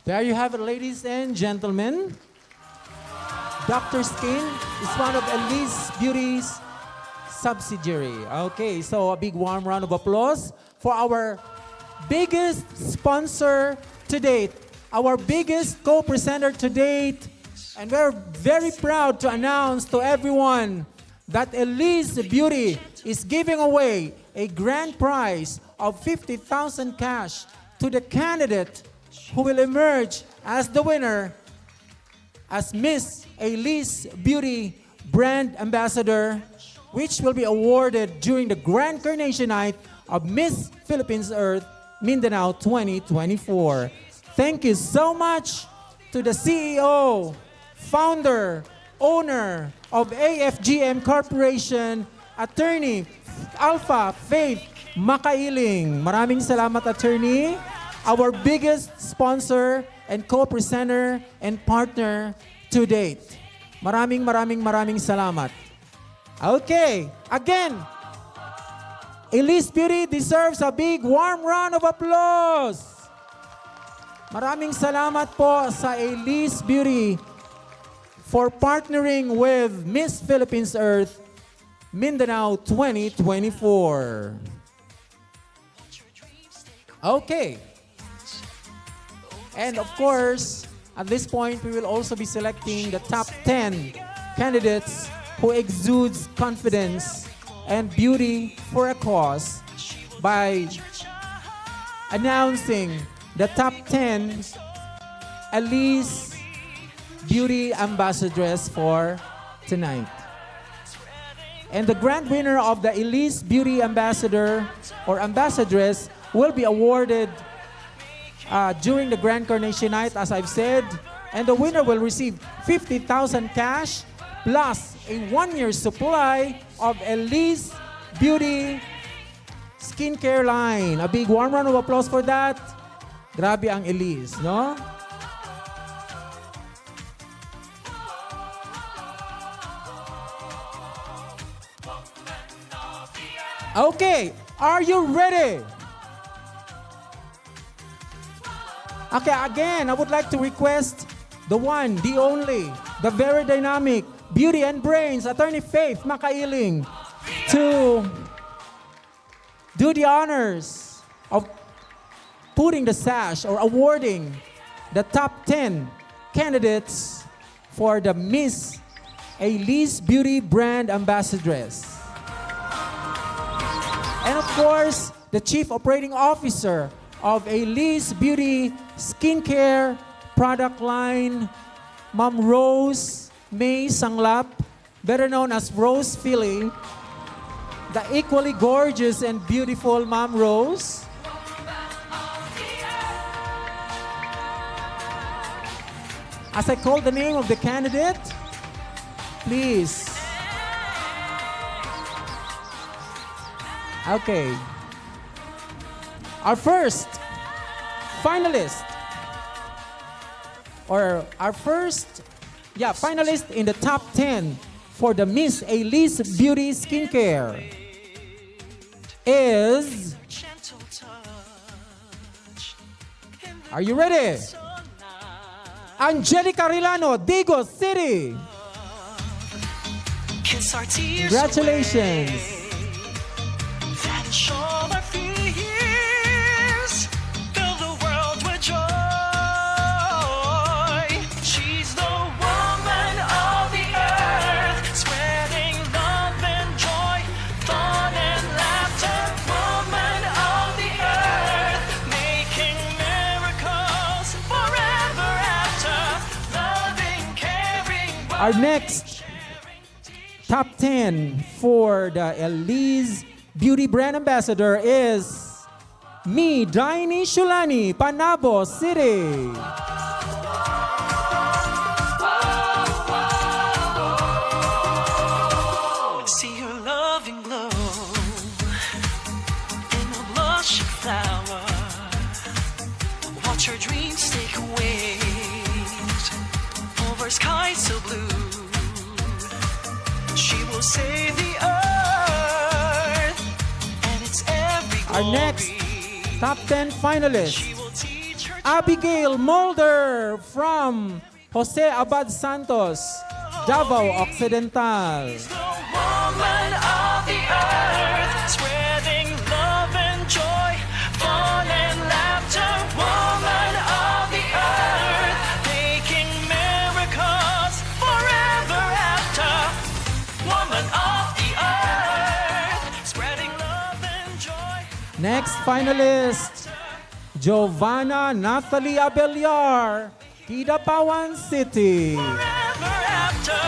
There you have it, ladies and gentlemen. Dr. Skin is one of Aelisse Beauty's subsidiary. Okay, so a big warm round of applause for our biggest sponsor to date, our biggest co-presenter to date. And we're very proud to announce to everyone that Aelisse Beauty is giving away a grand prize of 50,000 cash to the candidate who will emerge as the winner as Miss Aelisse Beauty Brand Ambassador, which will be awarded during the Grand Coronation Night of Miss Philippines Earth Mindanao 2024. Thank you so much to the CEO, founder, owner of AFGM Corporation, Attorney Alpha Faith Makailing. Maraming salamat, Attorney. Our biggest sponsor and co-presenter and partner to date. Maraming salamat. Okay, again, Aelisse Beauty deserves a big warm round of applause. Maraming salamat po sa Aelisse Beauty for partnering with Miss Philippines Earth Mindanao 2024. Okay. And of course, at this point, we will also be selecting the top 10 candidates who exudes confidence and beauty for a cause by announcing the top 10 Aelisse Beauty Ambassadress for tonight. And the grand winner of the Aelisse Beauty Ambassador or Ambassadress will be awarded during the Grand Coronation Night, as I've said. And the winner will receive 50,000 cash plus a 1-year supply of Aelisse Beauty skincare line. A big warm round of applause for that. Grabe ang Aelisse, no? Okay, are you ready? Okay, again, I would like to request the one, the only, the very dynamic, beauty and brains, Attorney Faith Makailing, to do the honors of putting the sash or awarding the top 10 candidates for the Miss Aelisse Beauty Brand Ambassadress. And of course, the Chief Operating Officer of Aelisse Beauty Skincare Product Line, Ma'am Rose May Sanglap, better known as Rose Philly, the equally gorgeous and beautiful Ma'am Rose. As I call the name of the candidate, please. Okay. Our first finalist, or our first, finalist in the top 10 for the Miss Aelisse Beauty Skincare is, are you ready? Angelica Rilano, Digos City. Congratulations. Our next top 10 for the Aelisse Beauty Brand Ambassador is me, Daini Shulani, Panabo City. See your loving glow in a blushing flower. Watch your dreams take wings over skies so blue. She will save the earth, and it's every glory. Our next top 10 finalist, Abigail Mulder from Jose Abad Santos, Davao Occidental. Woman of the earth, spreading love and joy, fun and laughter. Woman of the earth, making miracles forever after. Woman of the earth, spreading love and joy. Next finalist, Giovanna Nathalie Abeliar, Kidapawan City. Forever after,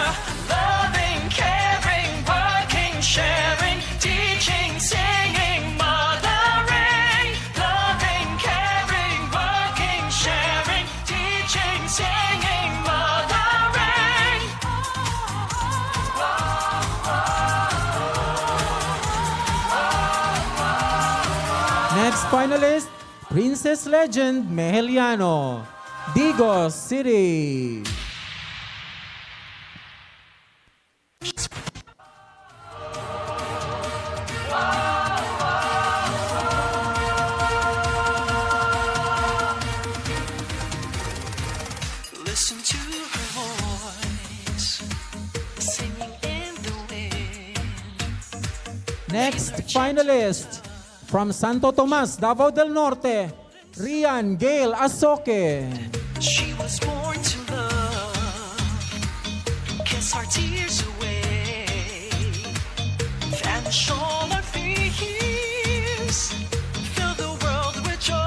loving, caring, working, sharing, teaching, singing, mothering. Loving, caring, working, sharing, teaching, singing, mothering. Next finalist, Princess Legend Meheliano, Digos City. Listen to her voice, singing in the wind. Next finalist, from Santo Tomas, Davao del Norte, Rian Gail Asoke. She was born to love, kiss our tears away, vanish all our fears, fill the world with joy.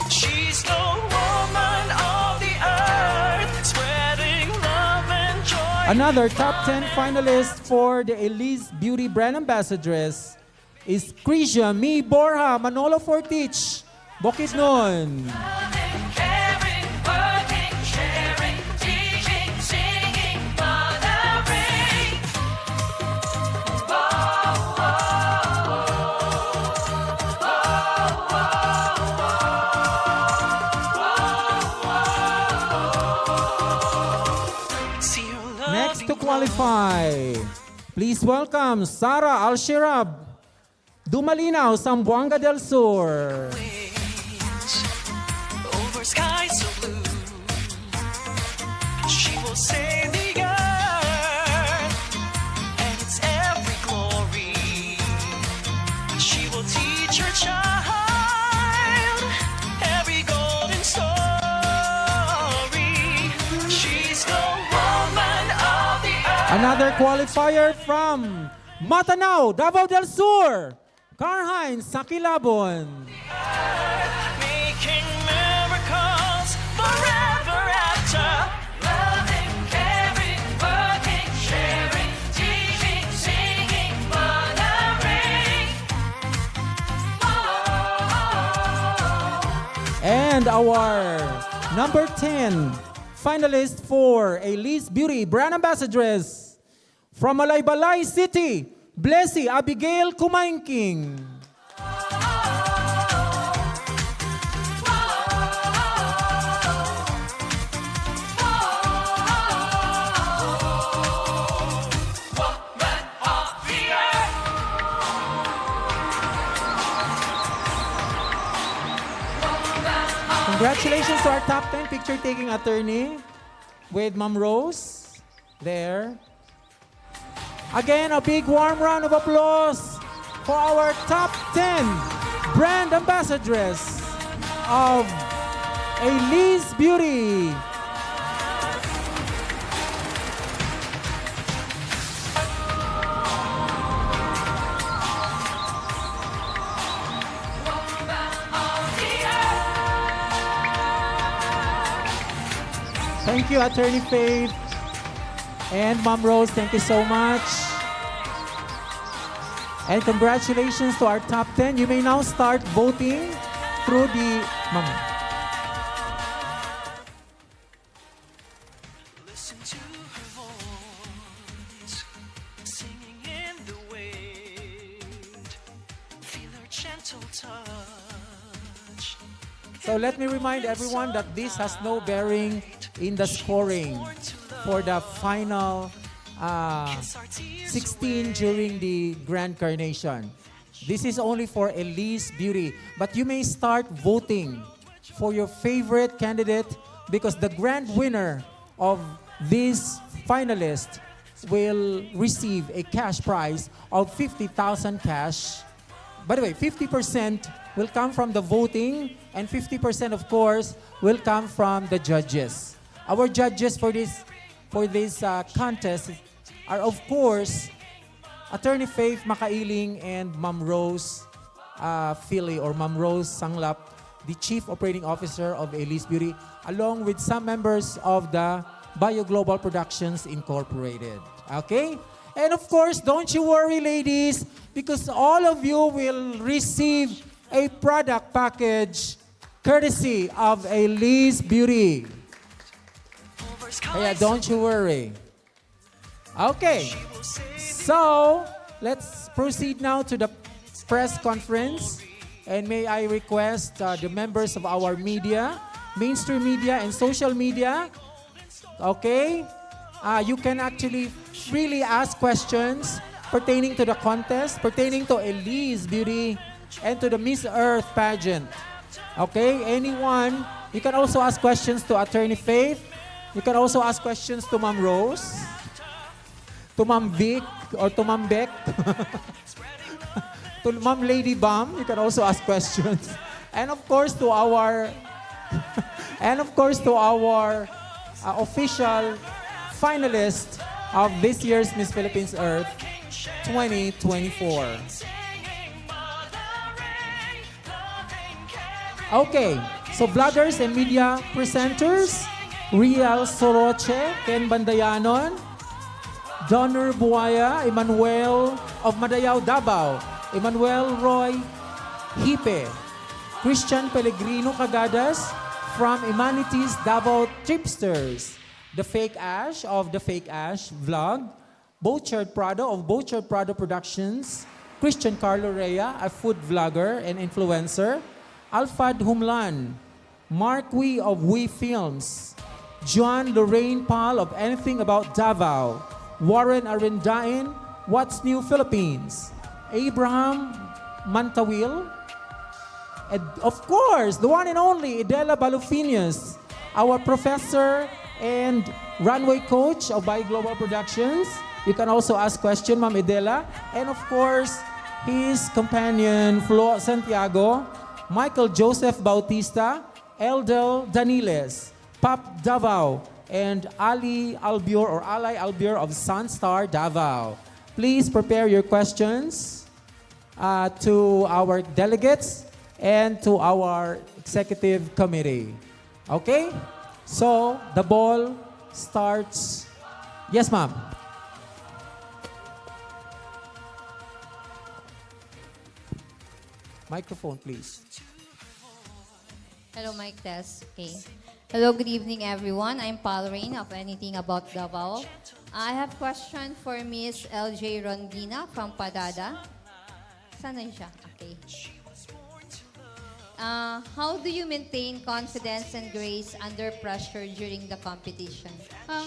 She's the woman of the earth, spreading love and joy. Another top 10 finalist for the Aelisse Beauty Brand Ambassadress is Krisha Mi Borja Manolo Fortich, Bukidnon. Caring, working, sharing, teaching, singing, mothering. Next to qualify, please welcome Sara Alshirab, Dumalinaw, Zamboanga del Sur. Over skies so blue, she will save the earth and its every glory. She will teach her child every golden story. She's the woman of the earth. Another qualifier from Matanao, Davao del Sur, Carhine Sakilabon. Making miracles forever after. Loving, caring, working, sharing, teaching, singing, mothering. And our number 10 finalist for Aelisse Beauty Brand Ambassadress from Malaybalay City, Blessy Abigail Kumaingking. Congratulations to our top 10 picture-taking attorney with Ma'am Rose there. Again, a big warm round of applause for our top 10 brand ambassadress of Aelisse Beauty. Thank you, Attorney Faith. And Ma'am Rose, thank you so much. And congratulations to our top 10. You may now start voting through the... Ma'am. Listen to her voice, singing in the wind. Feel her gentle touch. So let me remind everyone that this has no bearing in the scoring for the final 16 during the Grand Carnation. This is only for Aelisse Beauty. But you may start voting for your favorite candidate because the grand winner of this finalist will receive a cash prize of 50,000 cash. By the way, 50% will come from the voting and 50% of course will come from the judges. Our judges for this contest are of course Attorney Faith Makailing and Ma'am Rose Philly or Ma'am Rose Sanglap, the Chief Operating Officer of Aelisse Beauty, along with some members of the Bio Global Productions Incorporated. Okay? And of course, don't you worry, ladies, because all of you will receive a product package courtesy of Aelisse Beauty. Kaya don't you worry. Okay. So, let's proceed now to the press conference. And may I request the members of our media, mainstream media and social media, okay? You can actually freely ask questions pertaining to the contest, pertaining to Aelisse Beauty, and to the Miss Earth pageant. Okay? Anyone, you can also ask questions to Attorney Faith. You can also ask questions to Ma'am Rose, to Ma'am Vic, or to Ma'am Beck, to Ma'am Lady Bam. You can also ask questions. And of course to our official finalist of this year's Miss Philippines Earth 2024. Okay, so vloggers and media presenters, Rial Soroche, Ken Bandayanon, Donner Buaya, Emmanuel of Madayao, Davao, Emmanuel Roy Hipe, Christian Pellegrino Cagadas from Humanities Davao Tripsters, The Fake Ash of The Fake Ash Vlog, Bochard Prado of Bochard Prado Productions, Christian Carlo Rea, a food vlogger and influencer, Alfad Humlan, Mark Wee of Wee Films, John Lorraine Paul of Anything About Davao, Warren Arindain, What's New Philippines, Abraham Mantawil, and of course, the one and only Idela Balufinius, our professor and runway coach of By Global Productions. You can also ask questions, Ma'am Idela. And of course, his companion, Flo Santiago, Michael Joseph Bautista, Eldel Daniles, Pap Davao, and Ali Albior of Sunstar Davao. Please prepare your questions to our delegates and to our executive committee. Okay? So, the ball starts. Yes, ma'am. Microphone, please. Hello, mic test. Okay. Hello, good evening, everyone. I'm Palrain of Anything About Davao. I have question for Miss LJ Rondina from Padada. Saan na siya? Okay. How do you maintain confidence and grace under pressure during the competition?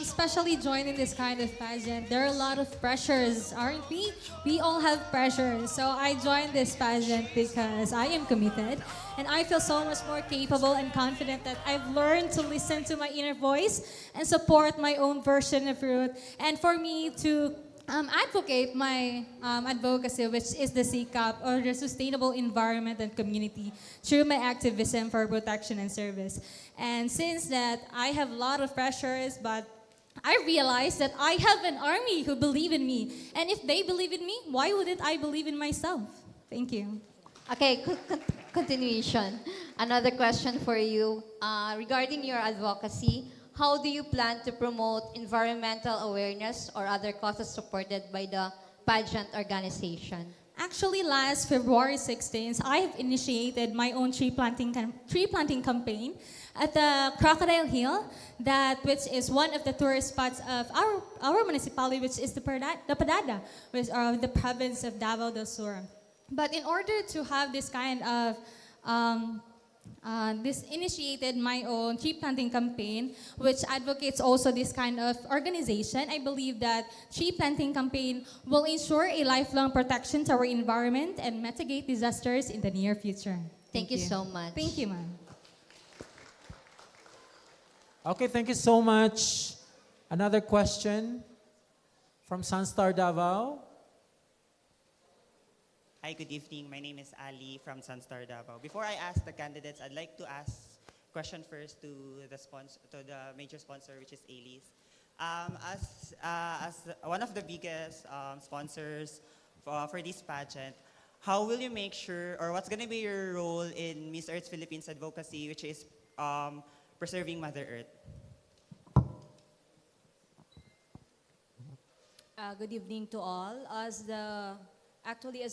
Especially joining this kind of pageant, there are a lot of pressures, aren't we? We all have pressures. So I joined this pageant because I am committed and I feel so much more capable and confident that I've learned to listen to my inner voice and support my own version of truth. And for me to advocate my advocacy, which is the CCAP, or the Sustainable Environment and Community, through my activism for protection and service. And since that, I have a lot of pressures, but I realized that I have an army who believe in me. And if they believe in me, why wouldn't I believe in myself? Thank you. Okay, continuation. Another question for you. Regarding your advocacy, how do you plan to promote environmental awareness or other causes supported by the pageant organization? Actually, last February 16th, I have initiated my own tree planting campaign at the Crocodile Hill, which is one of the tourist spots of our municipality, which is the Padada, which are the province of Davao del Sur. But in order to have this kind of This initiated my own tree planting campaign, which advocates also this kind of organization. I believe that tree planting campaign will ensure a lifelong protection to our environment and mitigate disasters in the near future. Thank you so much. Thank you, ma'am. Okay, thank you so much. Another question from Sunstar Davao. Hi, good evening. My name is Ali from Sunstar Davao. Before I ask the candidates, I'd like to ask question first to the major sponsor, which is Aelisse. As one of the biggest sponsors for this pageant, how will you make sure, or what's going to be your role in Miss Earth Philippines advocacy, which is preserving Mother Earth? Good evening to all. As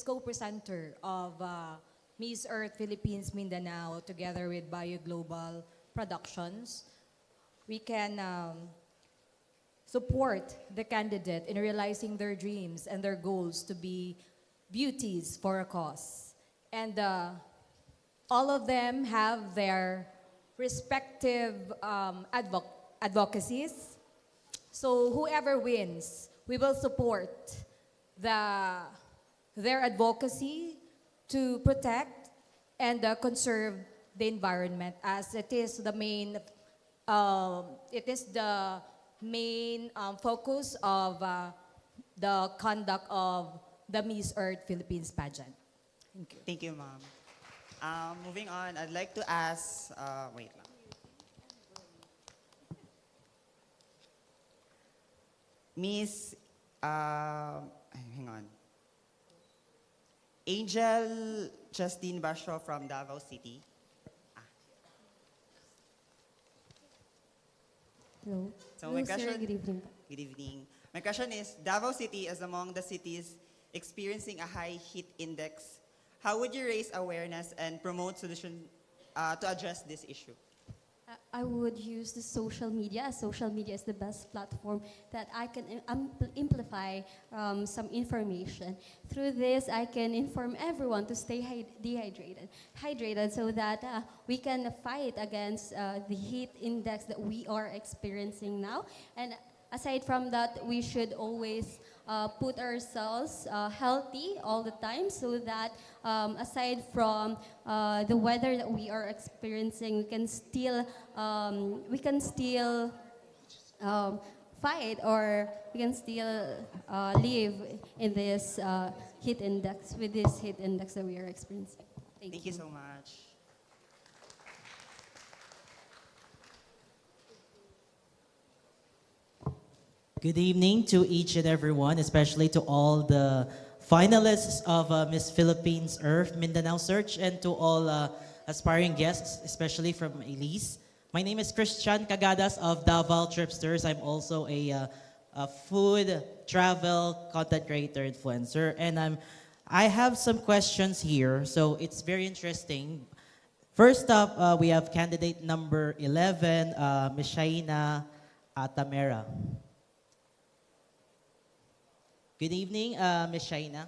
co-presenter of Miss Earth Philippines Mindanao together with Bio Global Productions, we can support the candidate in realizing their dreams and their goals to be beauties for a cause. And all of them have their respective advocacies. So whoever wins, we will support their advocacy to protect and conserve the environment, as it is the main focus of the conduct of the Miss Earth Philippines pageant. Thank you. Thank you, ma'am. Moving on, I'd like to ask, wait lang. Miss, hang on. Angel Justine Basho from Davao City. Hello. So my Hello, sir. question, Good evening. Good evening. My question is, Davao City is among the cities experiencing a high heat index. How would you raise awareness and promote solution to address this issue? I would use the social media. Social media is the best platform that I can amplify some information. Through this, I can inform everyone to stay hydrated so that we can fight against the heat index that we are experiencing now. And aside from that, we should always put ourselves healthy all the time, so that aside from the weather that we are experiencing, we can still fight, or we can still live in this heat index, with this heat index that we are experiencing. Thank you so much. Good evening to each and everyone, especially to all the finalists of Miss Philippines Earth Mindanao Search, and to all aspiring guests, especially from Aelisse. My name is Christian Cagadas of Davao Tripsters. I'm also a food, travel, content creator, influencer, and I have some questions here, so it's very interesting. First up, we have candidate number 11, Ms. Shaina Tamera. Good evening, Ms. Shaina.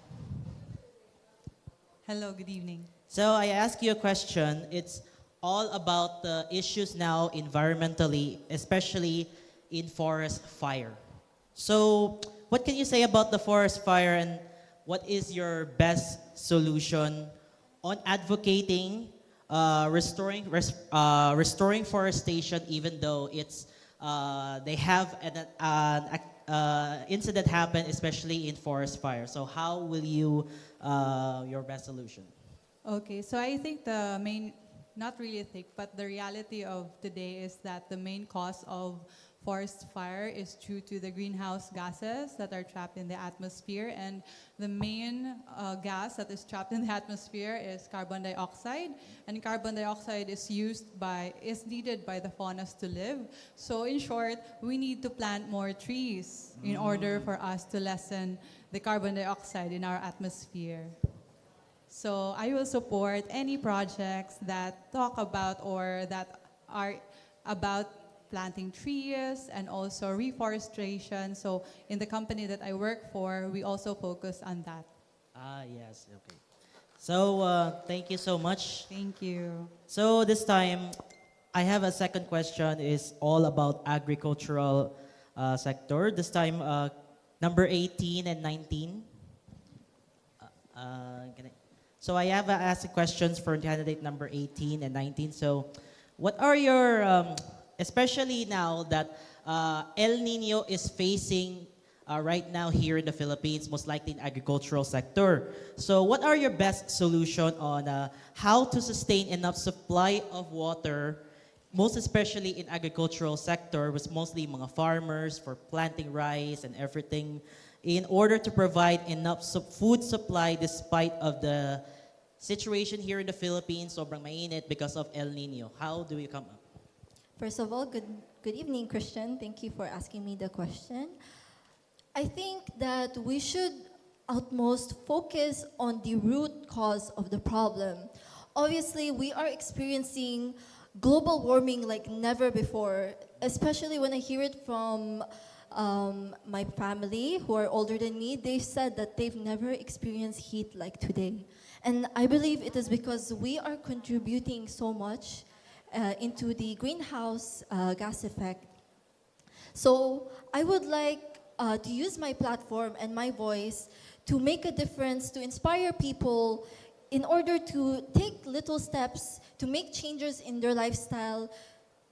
Hello, good evening. So I ask you a question. It's all about the issues now environmentally, especially in forest fire. So what can you say about the forest fire, and what is your best solution on advocating restoring forestation, even though it's they have an incident happen, especially in forest fire? So how will you your best solution? Okay, so I think the main, not really think, but the reality of today is that the main cause of forest fire is due to the greenhouse gases that are trapped in the atmosphere, and the main gas that is trapped in the atmosphere is carbon dioxide, and carbon dioxide is needed by the faunas to live. So in short, we need to plant more trees in order for us to lessen the carbon dioxide in our atmosphere. So I will support any projects that talk about or that are about planting trees and also reforestation. So in the company that I work for, we also focus on that. Ah, yes, okay. So, thank you so much. Thank you. So this time, I have a second question. Is all about agricultural sector. This time, number 18 and 19. So I have asked questions for candidate number 18 and 19. So, what are your, especially now that El Nino is facing right now here in the Philippines, most likely in agricultural sector. So, what are your best solution on how to sustain enough supply of water, most especially in agricultural sector, was mostly mga farmers for planting rice and everything, in order to provide enough food supply despite of the situation here in the Philippines, sobrang mainit because of El Nino. How do you come up? First of all, good evening, Christian. Thank you for asking me the question. I think that we should utmost focus on the root cause of the problem. Obviously, we are experiencing global warming like never before, especially when I hear it from my family who are older than me. They said that they've never experienced heat like today. And I believe it is because we are contributing so much into the greenhouse gas effect. So I would like to use my platform and my voice to make a difference, to inspire people in order to take little steps to make changes in their lifestyle,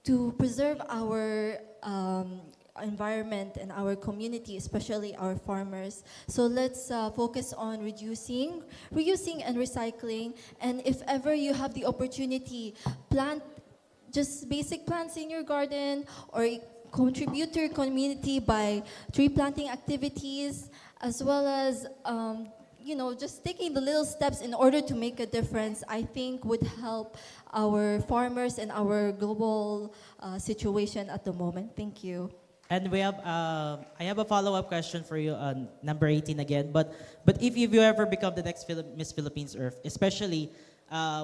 to preserve our environment and our community, especially our farmers. So let's focus on reusing and recycling. And if ever you have the opportunity, plant just basic plants in your garden, or contribute to your community by tree planting activities, as well as just taking the little steps in order to make a difference, I think would help our farmers and our global situation at the moment. Thank you. And we have, I have a follow-up question for you on number 18 again. But if you ever become the next Miss Philippines Earth, especially,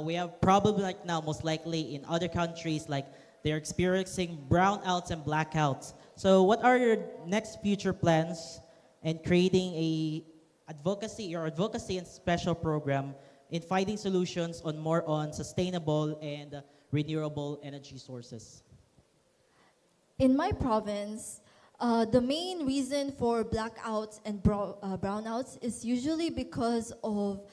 we have probably like now, most likely in other countries, like they're experiencing brownouts and blackouts. So what are your next future plans in creating your advocacy and special program in finding solutions on more on sustainable and renewable energy sources? In my province, the main reason for blackouts and brownouts is usually because of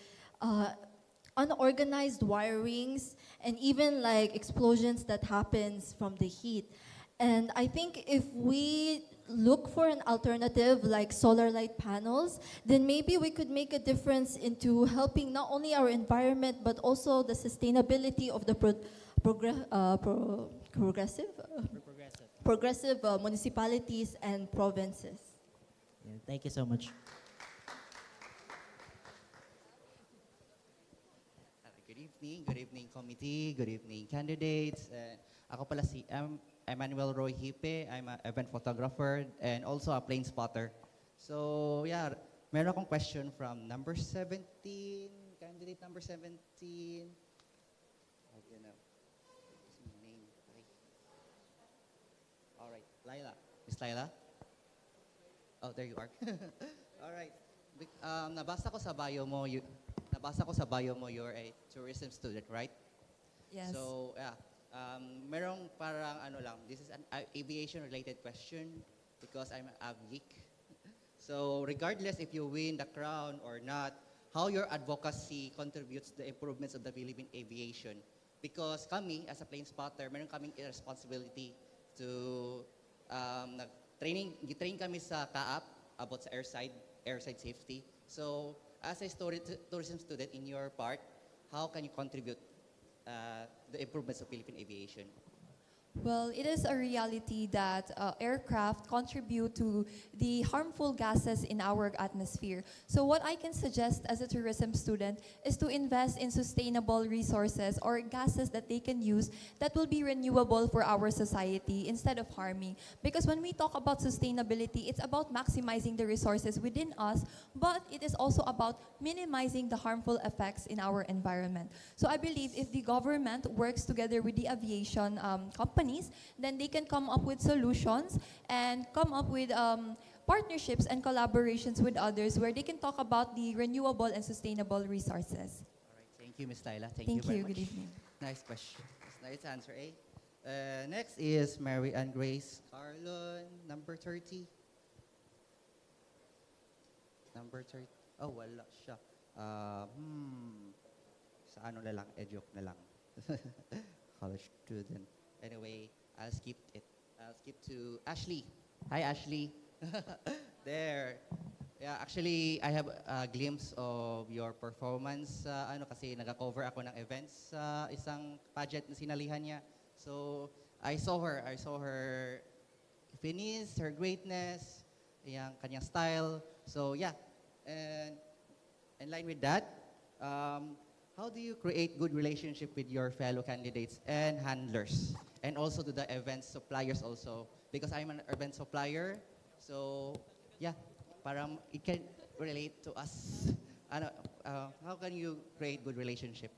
unorganized wirings and even like explosions that happens from the heat. And I think if we look for an alternative like solar light panels, then maybe we could make a difference into helping not only our environment but also the sustainability of the progressive municipalities and provinces. Yeah, thank you so much. Good evening committee, good evening candidates. Ako pala si Emmanuel Roy Hipe. I'm an event photographer and also a plane spotter. So yeah, meron akong question from number 17, candidate number 17. Okay, now. What's my name? All right, Laila. Miss Laila? Oh, there you are. All right. Nabasa ko sa bio mo, you're a tourism student, right? Yes. So, yeah. Merong parang this is an aviation-related question because I'm an av geek. So, regardless if you win the crown or not, how your advocacy contributes to the improvements of the Philippine aviation. Because kami, as a plane spotter, meron kaming responsibility to gitrain kami sa CAAP about sa airside safety. So, as a tourism student in your part, how can you contribute the improvements of Philippine aviation? Well, it is a reality that aircraft contribute to the harmful gases in our atmosphere. So what I can suggest as a tourism student is to invest in sustainable resources or gases that they can use that will be renewable for our society instead of harming. Because when we talk about sustainability, it's about maximizing the resources within us, but it is also about minimizing the harmful effects in our environment. So I believe if the government works together with the aviation companies, then they can come up with solutions and come up with partnerships and collaborations with others where they can talk about the renewable and sustainable resources. All right, Thank you, Miss Laila. Thank you Thank very you. much. Good evening. Nice question. Nice answer, eh? Next is Mary Ann Grace Carlon, number 30. Number 30. Oh, wala siya. Sa ano na lang, educ na lang. College student. Anyway, I'll skip it. I'll skip to Ashley. Hi, Ashley. There. Yeah, actually, I have a glimpse of your performance. Ano kasi nag-cover ako ng events sa isang pageant na sinalihan niya. So, I saw her. I saw her finish, her greatness, yung kanyang style. So, yeah. And in line with that, how do you create good relationship with your fellow candidates and handlers? And also to the event suppliers also. Because I'm an event supplier. So, yeah. Parang it can relate to us. Ano, how can you create good relationship?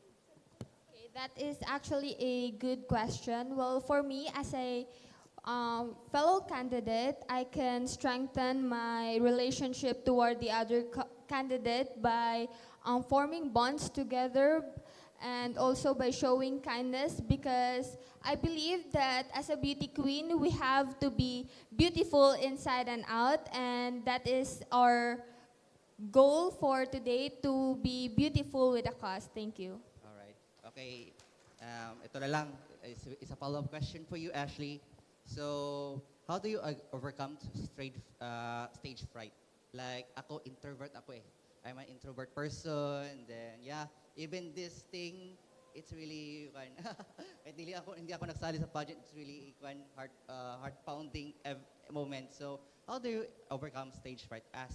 Okay, that is actually a good question. Well, for me, as a fellow candidate, I can strengthen my relationship toward the other candidate by forming bonds together and also by showing kindness, because I believe that as a beauty queen, we have to be beautiful inside and out, and that is our goal for today, to be beautiful with a cause. Thank you. All right. Okay. Ito na lang. It's a follow-up question for you, Ashley. So, how do you overcome stage fright? Like, ako, introvert ako eh. I'm an introvert person. Then, yeah, even this thing, it's really, hindi ako nagsali sa pageant, it's really heart-pounding moment. So, how do you overcome stage fright as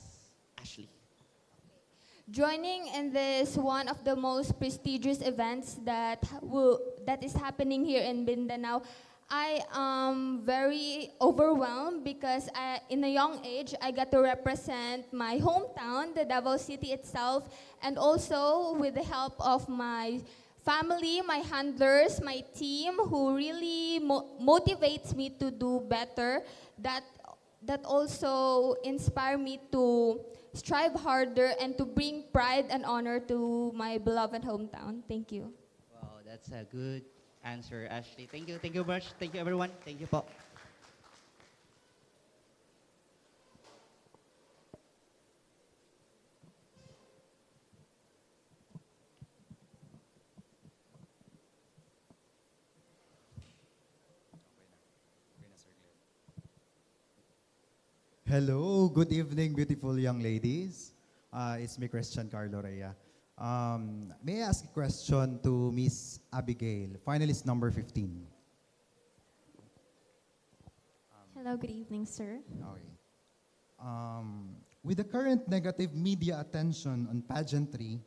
Ashley? Joining in this one of the most prestigious events that is happening here in Mindanao, I am very overwhelmed because in a young age, I got to represent my hometown, the Davao City itself, and also with the help of my family, my handlers, my team, who really motivates me to do better. That also inspire me to strive harder and to bring pride and honor to my beloved hometown. Thank you. Wow, that's a good answer, Ashley. Thank you. Thank you very much. Thank you, everyone. Thank you po. Hello, good evening, beautiful young ladies. It's me, Christian Carlo Rhea. May I ask a question to Miss Abigail, finalist number 15? Hello, good evening, sir. Okay. With the current negative media attention on pageantry,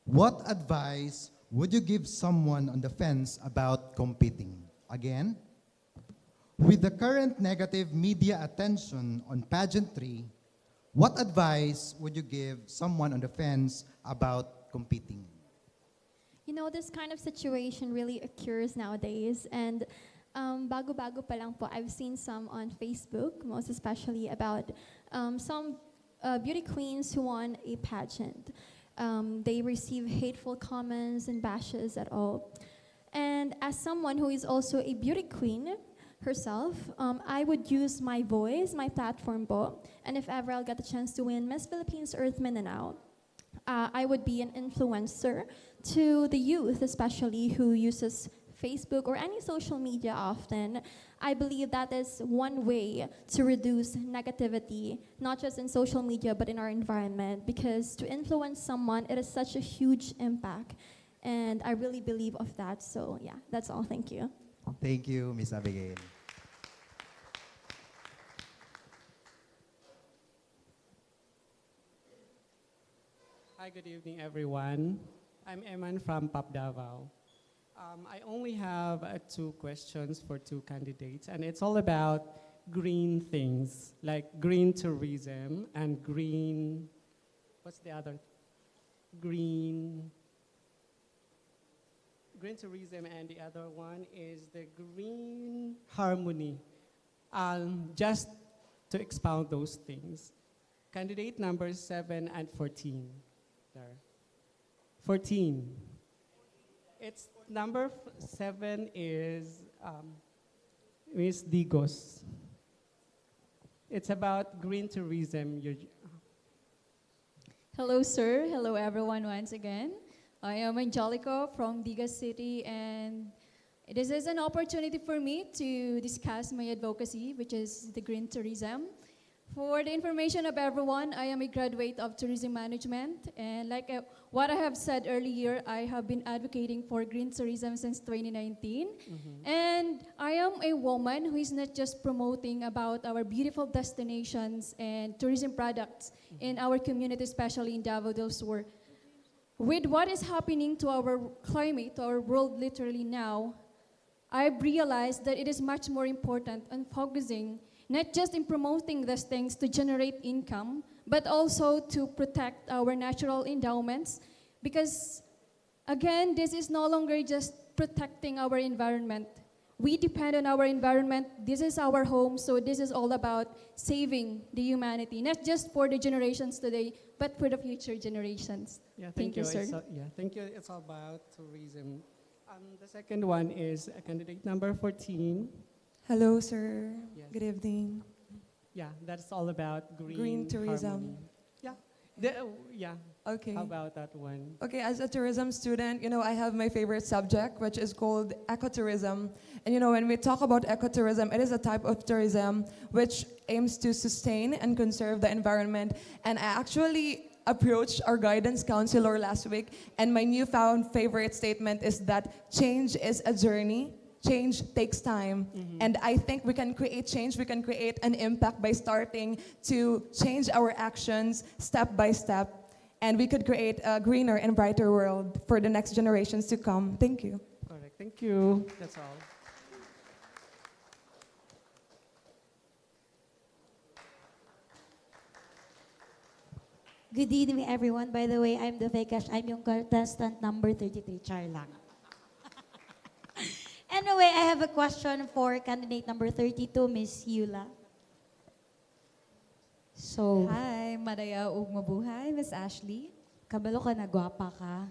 what advice would you give someone on the fence about competing? Again, with the current negative media attention on pageantry, what advice would you give someone on the fence about competing? You know, this kind of situation really occurs nowadays, and bago-bago pa lang po, I've seen some on Facebook, most especially about some beauty queens who won a pageant. They receive hateful comments and bashes at all. And as someone who is also a beauty queen herself, I would use my voice, my platform po, and if ever I'll get the chance to win Miss Philippines Earth Mindanao, I would be an influencer to the youth, especially who uses Facebook or any social media often. I believe that is one way to reduce negativity, not just in social media, but in our environment, because to influence someone, it is such a huge impact. And I really believe of that. So yeah, that's all. Thank you. Thank you, Miss Abigail. Hi, good evening, everyone. I'm Eman from Pap Davao. I only have two questions for two candidates, and it's all about green things, like green tourism and green, what's the other? Green tourism, and the other one is the green harmony. Just to expound those things. Candidate numbers 7 and 14. There. 14. It's number 7 is Miss Digos. It's about green tourism. Hello, sir. Hello, everyone, once again. I am Angelico from Diga City, and this is an opportunity for me to discuss my advocacy, which is the green tourism. For the information of everyone, I am a graduate of tourism management, and like what I have said earlier, I have been advocating for green tourism since 2019. And I am a woman who is not just promoting about our beautiful destinations and tourism products in our community, especially in Davao del Sur. With what is happening to our climate, to our world literally now, I've realized that it is much more important on focusing not just in promoting these things to generate income, but also to protect our natural endowments. Because, again, this is no longer just protecting our environment. We depend on our environment. This is our home, so this is all about saving the humanity, not just for the generations today, but for the future generations. Yeah, Thank you, sir. Thank you. It's all about tourism. The second one is candidate number 14. Hello, sir. Yes. Good evening. Yeah, that's all about Green tourism. harmony. Yeah. Okay. How about that one? Okay, as a tourism student, I have my favorite subject, which is called ecotourism. And when we talk about ecotourism, it is a type of tourism which aims to sustain and conserve the environment. And I actually approached our guidance counselor last week, and my newfound favorite statement is that change is a journey. Change takes time. And I think we can create change, we can create an impact by starting to change our actions step by step. And we could create a greener and brighter world for the next generations to come. Thank you. Correct. Thank you. That's all. Good evening, everyone. By the way, I'm the Vekash. I'm yung contestant number 33, char lang. Anyway, I have a question for candidate number 32, Miss Yula. So, Hi, madaya ug mabuhay, Miss Ashley. kabalo ka na, gwapa ka.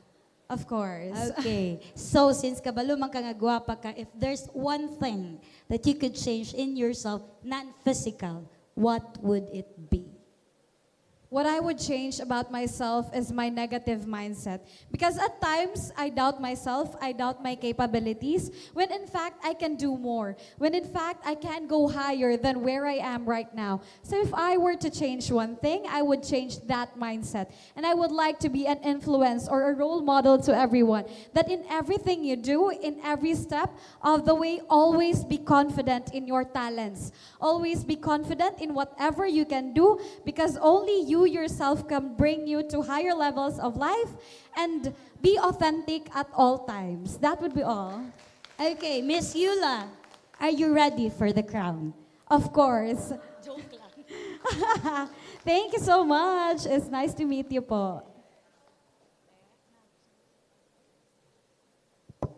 Of course. Okay. So, since kabalo man ka nga gwapa ka, if there's one thing that you could change in yourself, non-physical, what would it be? What I would change about myself is my negative mindset. Because at times, I doubt myself, I doubt my capabilities, when in fact, I can do more. When in fact, I can go higher than where I am right now. So if I were to change one thing, I would change that mindset. And I would like to be an influence or a role model to everyone. That in everything you do, in every step of the way, always be confident in your talents. Always be confident in whatever you can do, because only you yourself can bring you to higher levels of life, and be authentic at all times. That would be all. Okay, Miss Yula, are you ready for the crown? Of course. Joke lang. Thank you so much. It's nice to meet you po.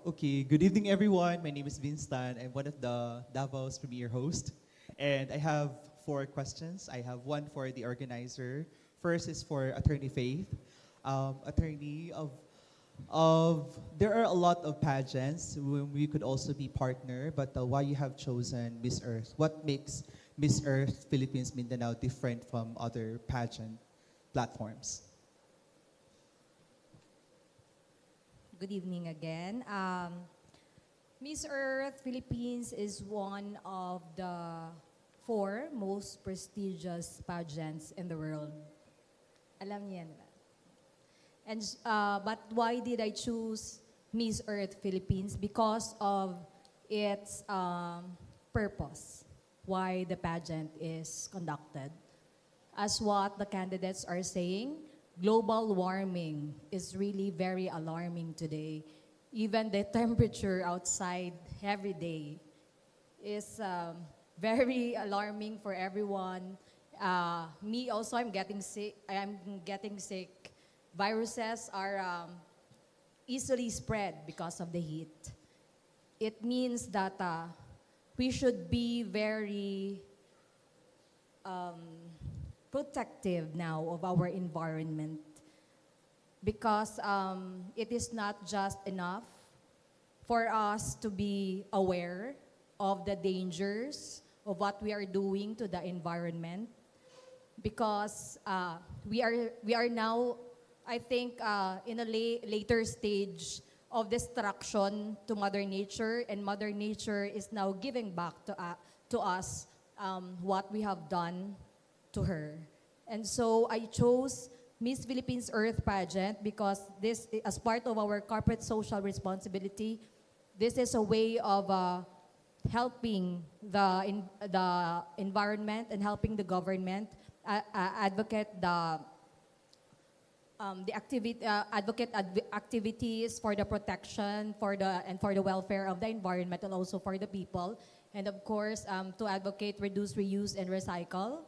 Okay, good evening everyone. My name is Vince Tan. I'm one of the Davao's premier host. And I have 4 questions. I have one for the organizer. First is for Attorney Faith. Attorney there are a lot of pageants when we could also be partner, but why you have chosen Miss Earth? What makes Miss Earth Philippines Mindanao different from other pageant platforms? Good evening again. Miss Earth Philippines is one of the 4 most prestigious pageants in the world. Alam niyo yan, diba? And, but why did I choose Miss Earth Philippines? Because of its purpose, why the pageant is conducted. As what the candidates are saying, global warming is really very alarming today. Even the temperature outside every day is very alarming for everyone. Me also, I'm getting sick. Viruses are easily spread because of the heat. It means that we should be very protective now of our environment, because it is not just enough for us to be aware of the dangers of what we are doing to the environment, because we are now, I think, in a later stage of destruction to Mother Nature, and Mother Nature is now giving back to us what we have done to her. And so I chose Miss Philippines Earth pageant because this, as part of our corporate social responsibility, this is a way of helping the environment and helping the government advocate activities for the protection for the welfare of the environment and also for the people, and of course to advocate reduce, reuse, and recycle,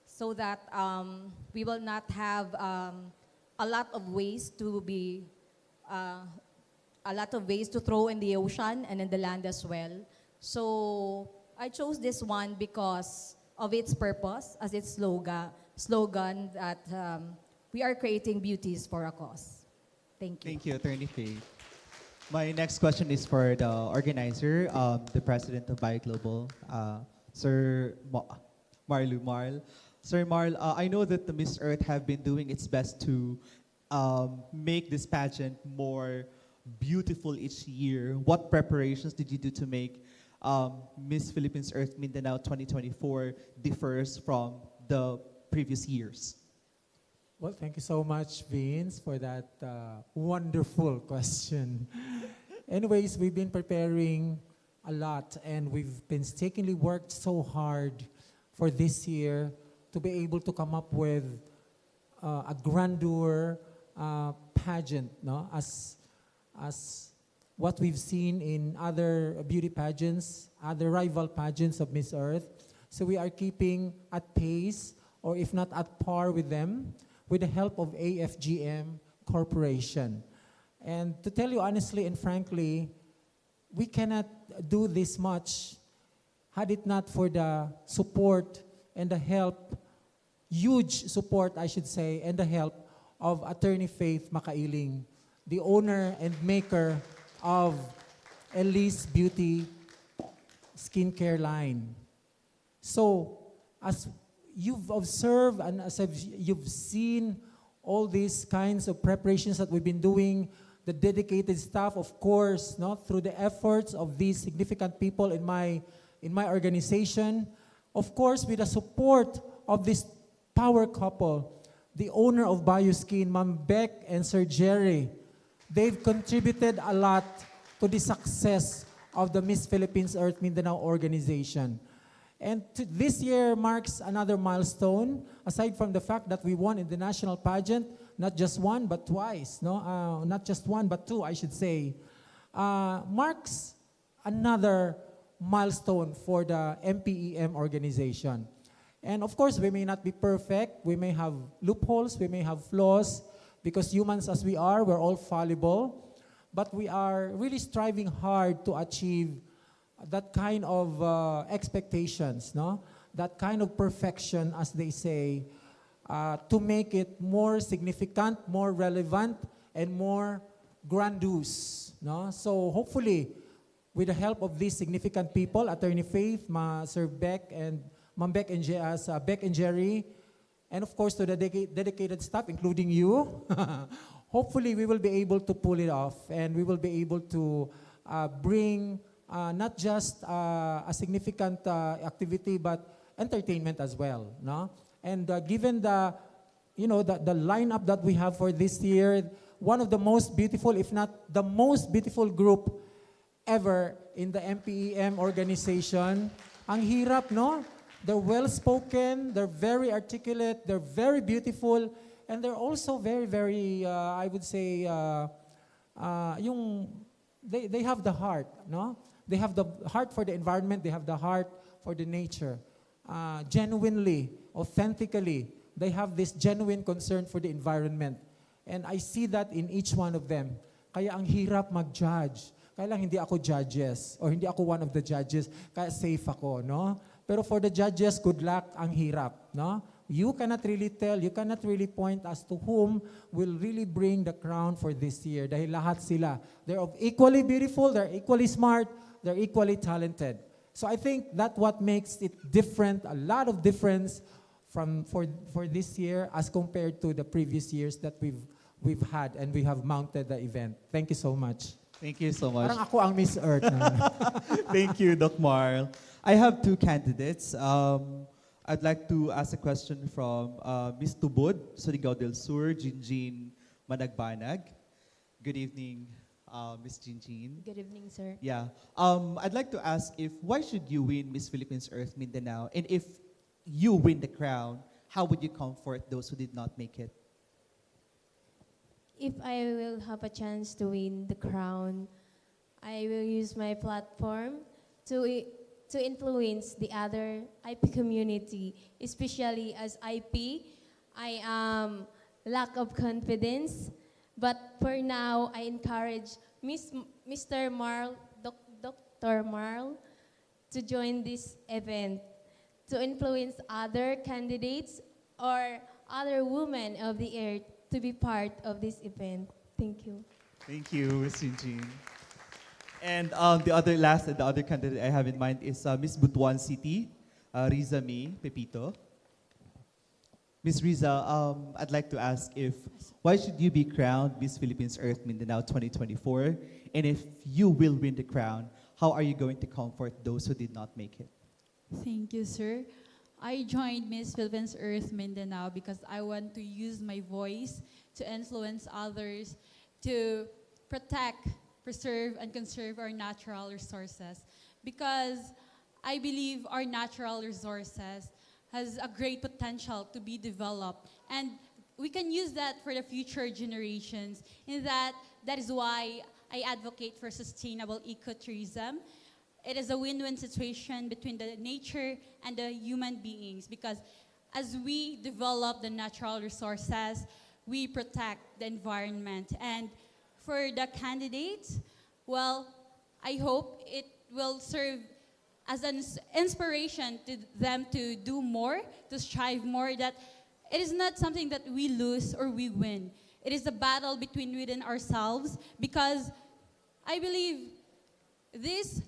so that we will not have a lot of waste to be a lot of waste to throw in the ocean and in the land as well. So I chose this one because of its purpose, as its slogan that we are creating beauties for a cause. Thank you. Thank you, Attorney Faith. My next question is for the organizer, the president of BioGlobal, Sir Marlu Marl. Sir Marl, I know that the Miss Earth have been doing its best to make this pageant more beautiful each year. What preparations did you do to make Miss Philippines Earth Mindanao 2024 differs from the previous years? Well, thank you so much, Vince, for that wonderful question. Anyways, we've been preparing a lot, and we've painstakingly worked so hard for this year to be able to come up with a grandeur pageant, no? As what we've seen in other beauty pageants, other rival pageants of Miss Earth. So we are keeping at pace, or if not at par with them, with the help of AFGM Corporation. And to tell you honestly and frankly, we cannot do this much had it not for the support and the help, huge support, I should say, and the help of Attorney Faith Makailing, the owner and maker of Aelisse Beauty skincare line. So, as you've observed and as you've seen all these kinds of preparations that we've been doing, the dedicated staff, of course, no, through the efforts of these significant people in my organization, of course, with the support of this power couple, the owner of BioSkin, Ma'am Beck and Sir Jerry, they've contributed a lot to the success of the Miss Philippines Earth Mindanao organization. And this year marks another milestone, aside from the fact that we won in the national pageant, not just one, but twice, no? Not just one, but two, I should say, marks another milestone for the MPEM organization. And of course, we may not be perfect, we may have loopholes, we may have flaws, because humans as we are, we're all fallible, but we are really striving hard to achieve that kind of expectations, no? That kind of perfection, as they say, to make it more significant, more relevant, and more grandiose, no? So hopefully, with the help of these significant people, Attorney Faith, Sir Beck, and Ma'am Beck and Beck and Jerry, and of course to the dedicated staff, including you, hopefully we will be able to pull it off, and we will be able to bring not just a significant activity, but entertainment as well, no? And given the lineup that we have for this year, one of the most beautiful, if not the most beautiful group ever in the MPEM organization. Ang hirap, no? They're well-spoken, they're very articulate, they're very beautiful, and they're also very, very, I would say, they have the heart, no? They have the heart for the environment, they have the heart for the nature. Genuinely, authentically, they have this genuine concern for the environment. And I see that in each one of them. Kaya ang hirap mag-judge. Kaya lang hindi ako judges, or hindi ako one of the judges, kaya safe ako, no? Pero for the judges, good luck, ang hirap, no? you cannot really tell, you cannot really point as to whom will really bring the crown for this year. Dahil lahat sila, they're equally beautiful, they're equally smart, they're equally talented. So I think that's what makes it different, a lot of difference for this year as compared to the previous years that we've had and we have mounted the event. Thank you so much. Thank you so much. Parang ako ang Miss Earth. Thank you, Doc Marl. I have two candidates. I'd like to ask a question from Ms. Tubod, Surigao del Sur, Jinjin Managbanag. Good evening, Ms. Jinjin. Good evening, sir. Yeah. I'd like to ask why should you win Miss Philippines Earth Mindanao? And if you win the crown, how would you comfort those who did not make it? If I will have a chance to win the crown, I will use my platform to influence the other IP community, especially as IP. I am lack of confidence, but for now, I encourage Mr. Marl, Dr. Marl, to join this event, to influence other candidates or other women of the earth to be part of this event. Thank you. Thank you, Ms. Jinjin. And the other candidate I have in mind is Miss Butuan City, Riza May Pepito. Miss Riza, I'd like to ask why should you be crowned Miss Philippines Earth Mindanao 2024? And if you will win the crown, how are you going to comfort those who did not make it? Thank you, sir. I joined Miss Philippines Earth Mindanao because I want to use my voice to influence others to protect, preserve, and conserve our natural resources. Because I believe our natural resources has a great potential to be developed. And we can use that for the future generations. In that is why I advocate for sustainable ecotourism. It is a win-win situation between the nature and the human beings, because as we develop the natural resources, we protect the environment. And for the candidates, well, I hope it will serve as an inspiration to them to do more, to strive more, that it is not something that we lose or we win. It is a battle within ourselves, because I believe this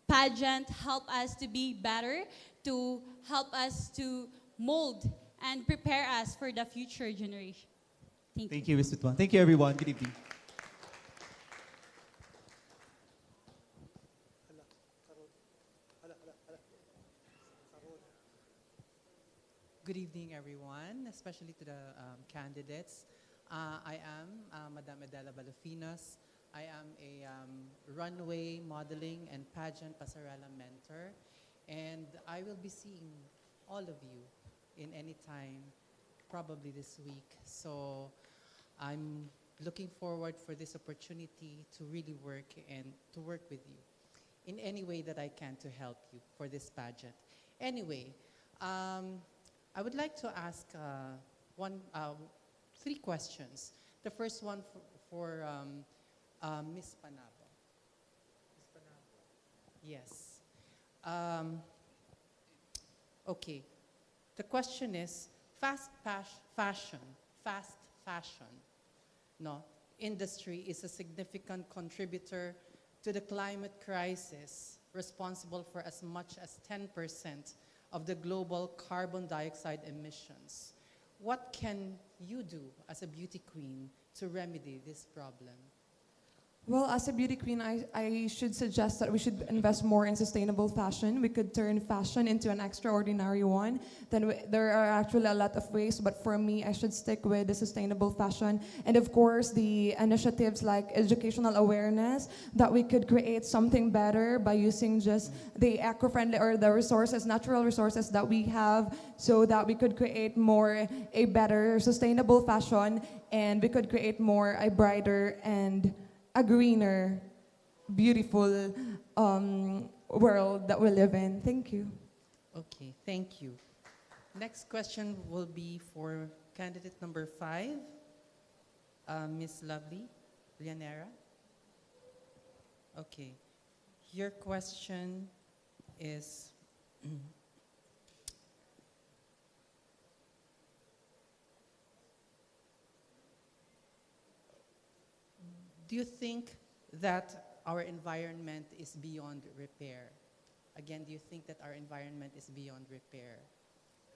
pageant help us to be better, to help us to mold and prepare us for the future generation. Thank you, Ms. Butuan. Thank you, everyone. Good evening. Good evening, everyone, especially to the candidates. I am Madam Adela Balafinos. I am a runway modeling and pageant pasarela mentor, and I will be seeing all of you in any time, probably this week. So I'm looking forward for this opportunity to really work and to work with you in any way that I can to help you for this pageant. Anyway, I would like to ask three questions. The first one for Ms. Panabo. Ms. Panabo. Yes. Okay. The question is, fast fashion industry is a significant contributor to the climate crisis, responsible for as much as 10% of the global carbon dioxide emissions. What can you do as a beauty queen to remedy this problem? Well, as a beauty queen, I should suggest that we should invest more in sustainable fashion. We could turn fashion into an extraordinary one. There are actually a lot of ways, but for me, I should stick with the sustainable fashion. And of course, the initiatives like educational awareness, that we could create something better by using just the eco-friendly or the resources, natural resources that we have, so that we could create more, a better sustainable fashion, and we could create more, a brighter and a greener, beautiful world that we live in. Thank you. Okay, thank you. Next question will be for candidate number 5, Miss Lovely Llanera. Okay, your question is, do you think that our environment is beyond repair? Again, do you think that our environment is beyond repair?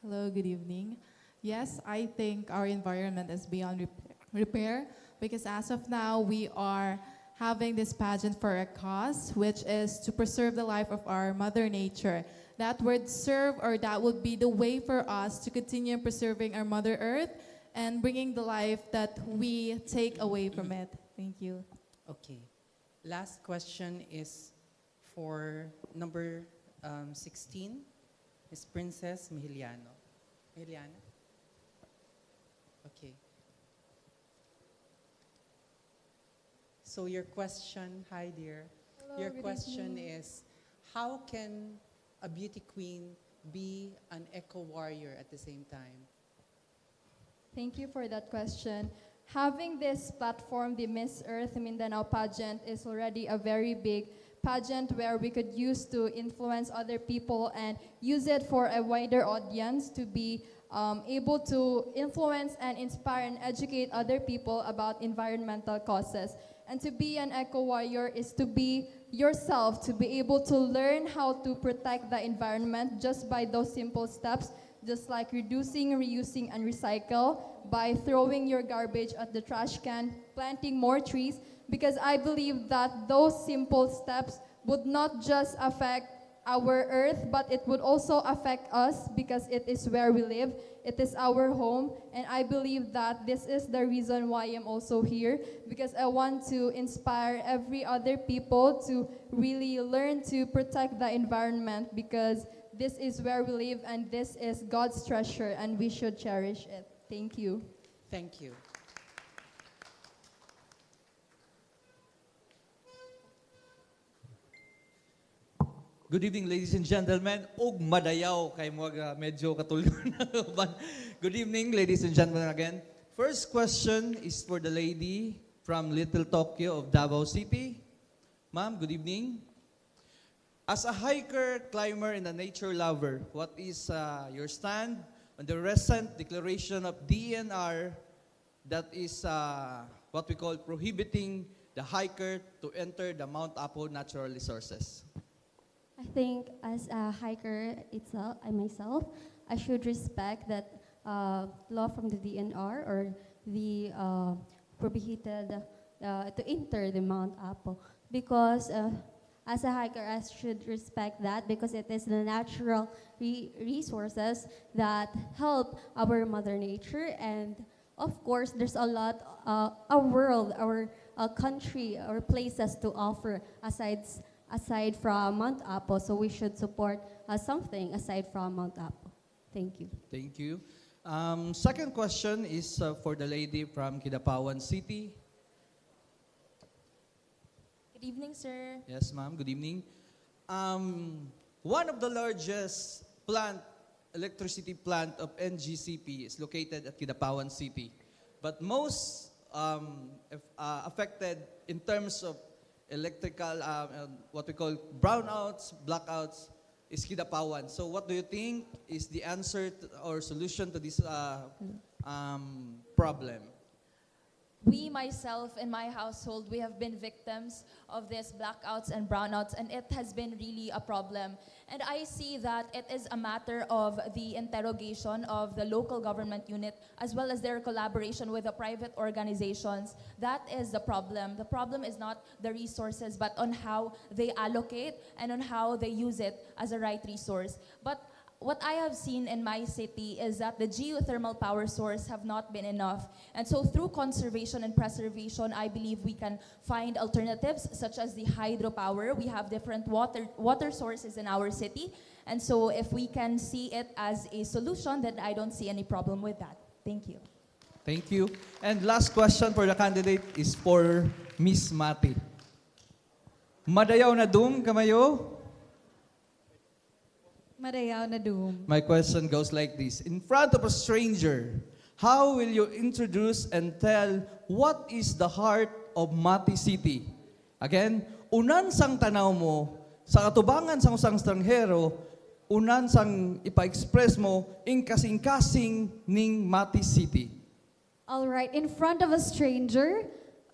Hello, good evening. Yes, I think our environment is beyond repair because as of now, we are having this pageant for a cause, which is to preserve the life of our Mother Nature. That would serve, or that would be the way for us to continue preserving our Mother Earth and bringing the life that we take away from it. Thank you. Okay. Last question is for number 16, Miss Princess Mihiliano. Mihiliana? Okay. So your question, hi dear. Hello, Your good question evening. is, how can a beauty queen be an eco warrior at the same time? Thank you for that question. Having this platform, the Miss Earth Mindanao pageant, is already a very big pageant where we could use to influence other people and use it for a wider audience to be able to influence and inspire and educate other people about environmental causes. And to be an eco warrior is to be yourself, to be able to learn how to protect the environment just by those simple steps, just like reducing, reusing, and recycle, by throwing your garbage at the trash can, planting more trees, because I believe that those simple steps would not just affect our earth, but it would also affect us because it is where we live. It is our home, and I believe that this is the reason why I'm also here, because I want to inspire every other people to really learn to protect the environment, because this is where we live and this is God's treasure and we should cherish it. Thank you. Thank you. Good evening, ladies and gentlemen. Og madayaw kay mo medyo katulog na uban. Good evening, ladies and gentlemen again. First question is for the lady from Little Tokyo of Davao City. Ma'am, good evening. As a hiker, climber, and a nature lover, what is your stand on the recent declaration of DNR that is what we call prohibiting the hiker to enter the Mount Apo natural resources? I think as a hiker itself, I should respect that law from the DNR or the prohibited to enter the Mount Apo, because as a hiker I should respect that because it is the natural resources that help our Mother Nature, and of course there's a lot our world, our country, our places to offer aside from Mount Apo, so we should support something aside from Mount Apo. Thank you. Thank you. Second question is for the lady from Kidapawan City. Good evening, sir. Yes, ma'am. Good evening. One of the largest electricity plant of NGCP is located at Kidapawan City. But most affected in terms of electrical, what we call brownouts, blackouts, is Kidapawan. So what do you think is the answer or solution to this problem? We, myself, and my household, we have been victims of these blackouts and brownouts, and it has been really a problem. And I see that it is a matter of the interrogation of the local government unit as well as their collaboration with the private organizations. That is the problem. The problem is not the resources, but on how they allocate and on how they use it as a right resource. But what I have seen in my city is that the geothermal power source have not been enough. And so through conservation and preservation, I believe we can find alternatives such as the hydropower. We have different water sources in our city. And so if we can see it as a solution, then I don't see any problem with that. Thank you. Thank you. And last question for the candidate is for Miss Mati. Madayaw na dum kamayo? Madayaw na doom. My question goes like this. In front of a stranger, how will you introduce and tell what is the heart of Mati City? Again, unan sang tanaw mo, sa katubangan sang usang stranghero, unan sang ipa-express mo, ing kasing-kasing ning Mati City. All right, in front of a stranger,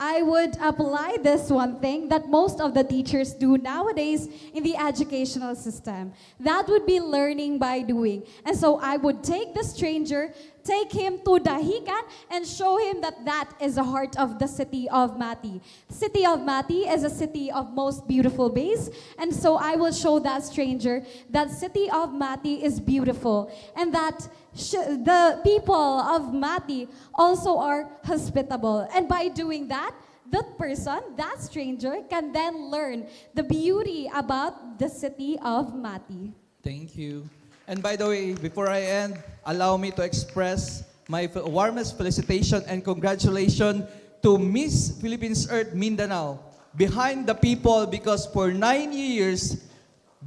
I would apply this one thing that most of the teachers do nowadays in the educational system. That would be learning by doing. And so I would take the stranger, take him to Dahican, and show him that that is the heart of the city of Mati. City of Mati is a city of most beautiful bays. And so I will show that stranger that city of Mati is beautiful. And that the people of Mati also are hospitable. And by doing that, that person, that stranger, can then learn the beauty about the city of Mati. Thank you. And by the way, before I end, allow me to express my warmest felicitation and congratulations to Miss Philippines Earth Mindanao. Behind the people, because for 9 years,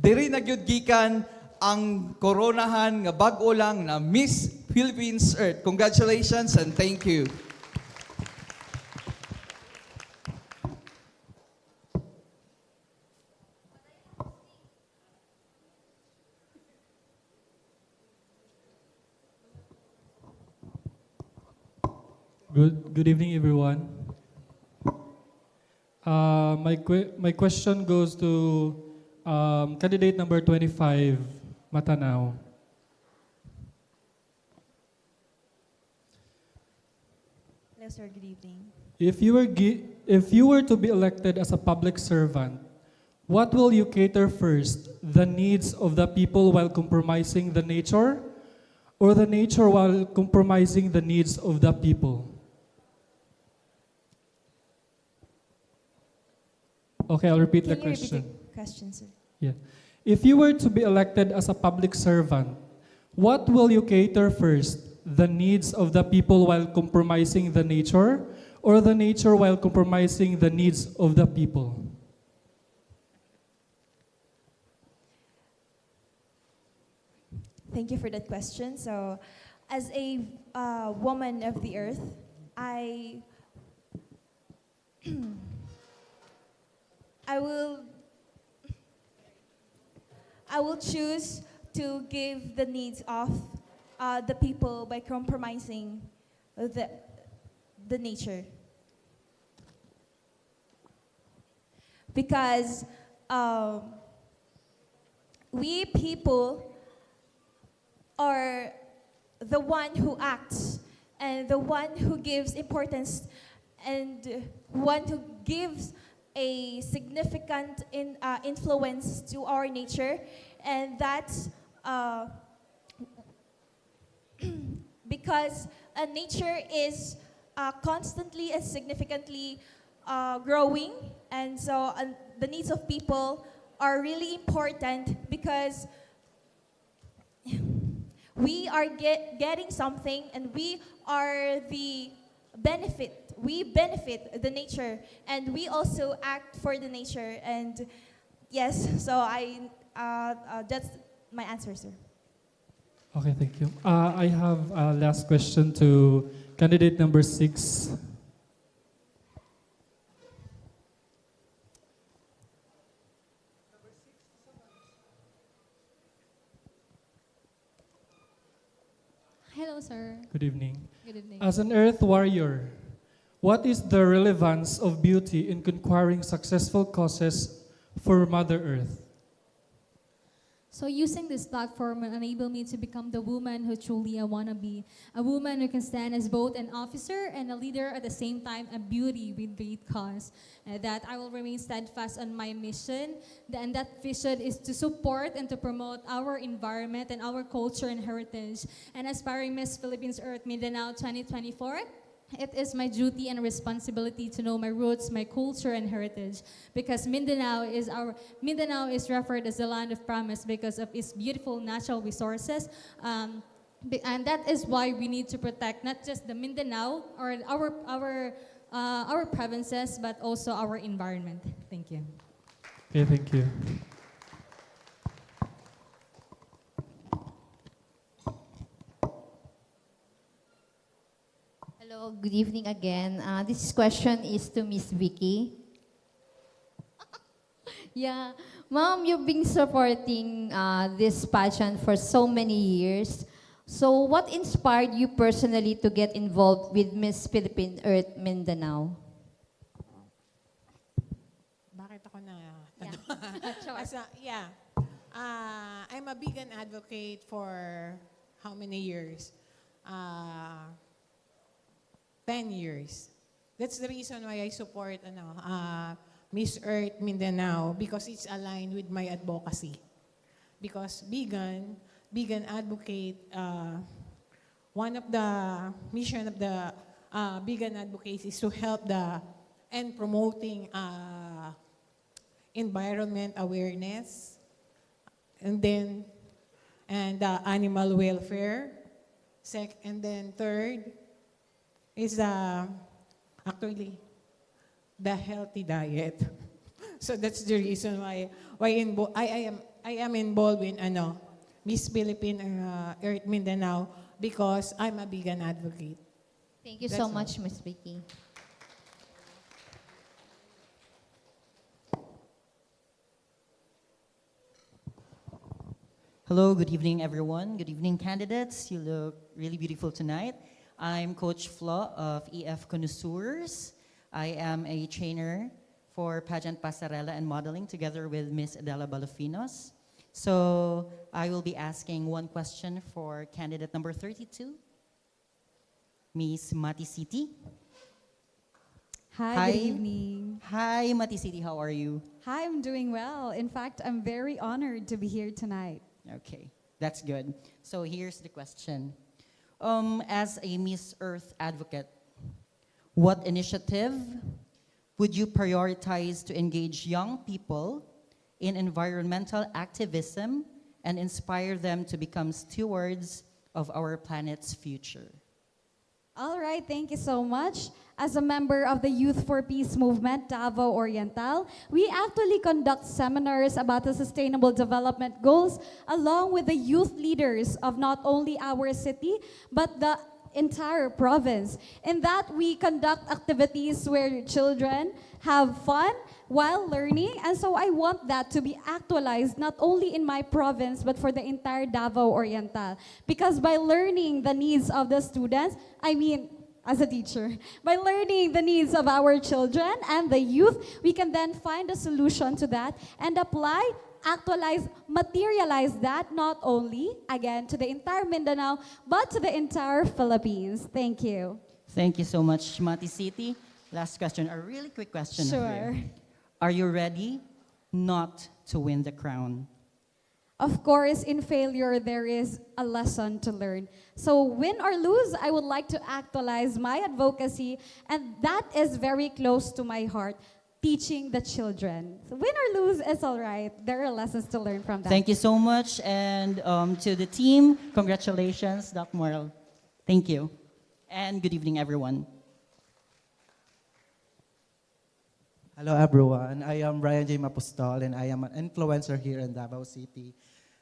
diri nagyud gikan ang koronahan nga bag-o lang na Miss Philippines Earth. Congratulations and thank you. Good evening, everyone. My question goes to candidate number 25, Matanao. Hello, sir. Good evening. If you were to be elected as a public servant, what will you cater first? The needs of the people while compromising the nature, or the nature while compromising the needs of the people? Okay, I'll repeat the question. Repeat the question, sir? Yeah. If you were to be elected as a public servant, what will you cater first? The needs of the people while compromising the nature, or the nature while compromising the needs of the people? Thank you for that question. So, as a woman of the earth, I will choose to give the needs of the people by compromising the nature. Because we people are the one who acts and the one who gives importance and one who gives a significant influence to our nature, and that's because nature is constantly and significantly growing, and so the needs of people are really important because we are getting something, and we are the benefit. We benefit the nature, and we also act for the nature. And yes, so that's my answer, sir. Okay, thank you. I have a last question to candidate number 6. Hello, sir. Good evening. Good evening. As an earth warrior, what is the relevance of beauty in conquering successful causes for Mother Earth? So using this platform will enable me to become the woman who truly I want to be. A woman who can stand as both an officer and a leader at the same time, a beauty with great cause. That I will remain steadfast on my mission. And that vision is to support and to promote our environment and our culture and heritage. And aspiring Miss Philippines Earth Mindanao 2024, it is my duty and responsibility to know my roots, my culture, and heritage, because Mindanao is referred as the land of promise because of its beautiful natural resources, and that is why we need to protect not just the Mindanao or our provinces, but also our environment. Thank you. Okay, thank you. Hello, good evening again. This question is to Miss Vicky. Yeah, Mom, you've been supporting this pageant for so many years. So what inspired you personally to get involved with Miss Philippine Earth Mindanao? I'm a vegan advocate for how many years? 10 years. That's the reason why I support Miss Earth Mindanao, because it's aligned with my advocacy. Because vegan advocate, one of the mission of the vegan advocacy is to help and promoting environment awareness, and animal welfare. And then third is actually the healthy diet. So that's the reason why I am involved in Miss Philippine Earth Mindanao, because I'm a vegan advocate. Thank you That's so all. much, Miss Vicky. Hello, good evening, everyone. Good evening, candidates. You look really beautiful tonight. I'm Coach Flo of EF Connoisseurs. I am a trainer for pageant pasarela and modeling together with Miss Adela Balofinos. So I will be asking one question for candidate number 32, Miss Mati City. Hi, good evening. Hi, Mati City, how are you? Hi, I'm doing well. In fact, I'm very honored to be here tonight. Okay, that's good. So here's the question. As a Miss Earth advocate, what initiative would you prioritize to engage young people in environmental activism and inspire them to become stewards of our planet's future? All right, thank you so much. As a member of the Youth for Peace movement, Davao Oriental, we actually conduct seminars about the sustainable development goals along with the youth leaders of not only our city, but the entire province. In that, we conduct activities where children have fun while learning, and so I want that to be actualized not only in my province, but for the entire Davao Oriental. Because by learning the needs of the students, as a teacher, by learning the needs of our children and the youth, we can then find a solution to that and apply, actualize, materialize that not only, again, to the entire Mindanao, but to the entire Philippines. Thank you. Thank you so much, Mati City. Last question, a really quick question. for Sure. you. Are you ready not to win the crown? Of course, in failure, there is a lesson to learn. So win or lose, I would like to actualize my advocacy, and that is very close to my heart, teaching the children. So win or lose is all right. There are lessons to learn from that. Thank you so much. And to the team, congratulations, Doc Moral. Thank you. And good evening, everyone. Hello everyone, I am Brian J. Mapostol and I am an influencer here in Davao City.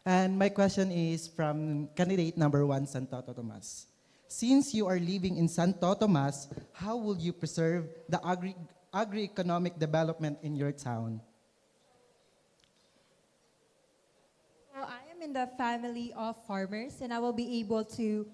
And my question is from candidate number 1, Santo Tomas. Since you are living in Santo Tomas, how will you preserve the agri-economic development in your town? So I am in the family of farmers and I will be able to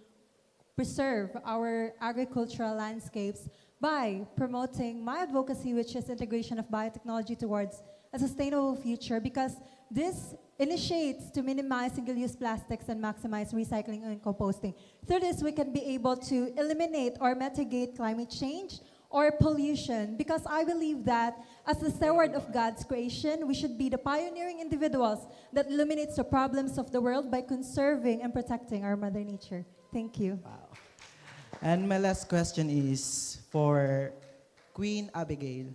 preserve our agricultural landscapes by promoting my advocacy, which is integration of biotechnology towards a sustainable future, because this initiates to minimize single-use plastics and maximize recycling and composting. Through this, we can be able to eliminate or mitigate climate change or pollution, because I believe that as the steward of God's creation, we should be the pioneering individuals that illuminates the problems of the world by conserving and protecting our Mother Nature. Thank you. Wow. And my last question is for Queen Abigail.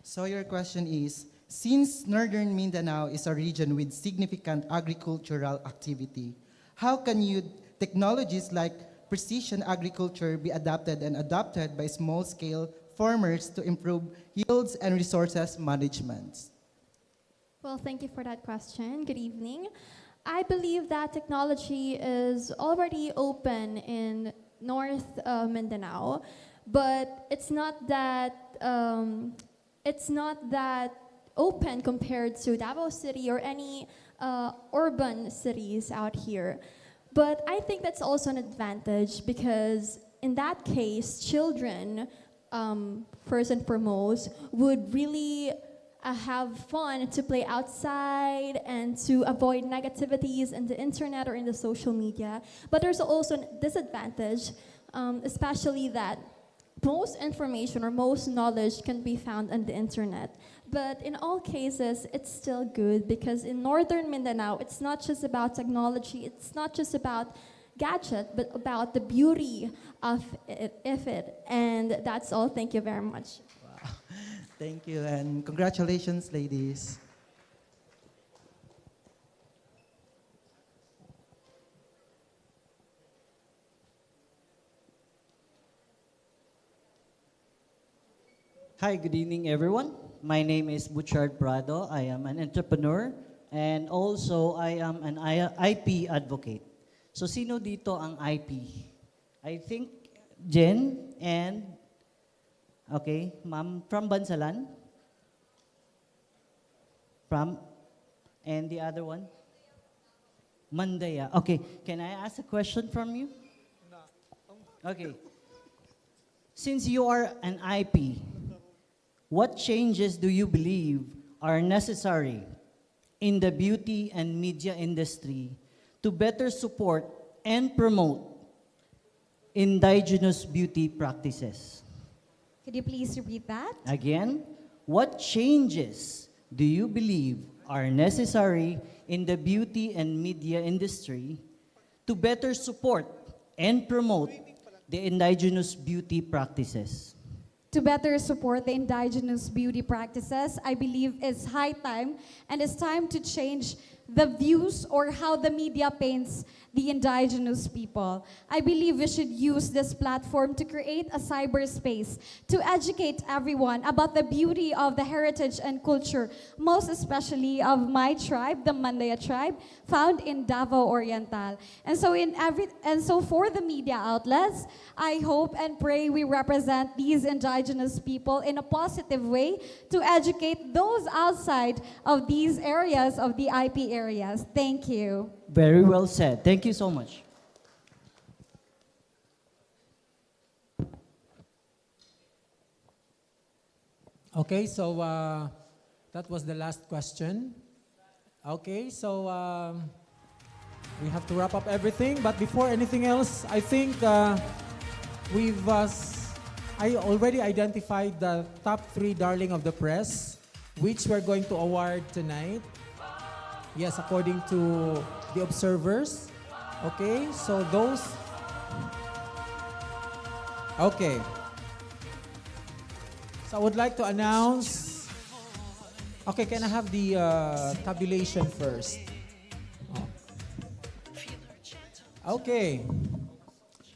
So your question is, since Northern Mindanao is a region with significant agricultural activity, how can technologies like precision agriculture be adapted and adopted by small-scale farmers to improve yields and resources management? Well, thank you for that question. Good evening. I believe that technology is already open in North Mindanao, but it's not that open compared to Davao City or any urban cities out here. But I think that's also an advantage, because in that case, children first and foremost, would really have fun to play outside and to avoid negativities in the internet or in the social media. But there's also a disadvantage, especially that most information or most knowledge can be found on the internet. But in all cases, it's still good because in Northern Mindanao, it's not just about technology, it's not just about gadget, but about the beauty of it. And that's all. Thank you very much. Thank you, and congratulations, ladies. Hi, good evening, everyone. My name is Butchard Prado. I am an entrepreneur and also I am an IP advocate. So, sino dito ang IP? I think Jen and, okay, ma'am, from Bansalan? And the other one? Mandaya. Okay, can I ask a question from you? Okay. Since you are an IP, what changes do you believe are necessary in the beauty and media industry to better support and promote indigenous beauty practices? Could you please repeat that? Again, what changes do you believe are necessary in the beauty and media industry to better support and promote the indigenous beauty practices? To better support the indigenous beauty practices, I believe it's high time and it's time to change the views or how the media paints the indigenous people. I believe we should use this platform to create a cyberspace to educate everyone about the beauty of the heritage and culture, most especially of my tribe, the Mandaya tribe, found in Davao Oriental. And so for the media outlets, I hope and pray we represent these indigenous people in a positive way to educate those outside of these areas, of the IP areas. Thank you. Very well said. Thank you so much. Okay, so that was the last question. Okay, so we have to wrap up everything. But before anything else, I think I already identified the top 3 darling of the press, which we're going to award tonight. Yes, according to the observers. Okay, so those. Okay. So I would like to announce. Okay, can I have the tabulation first? Oh. Okay.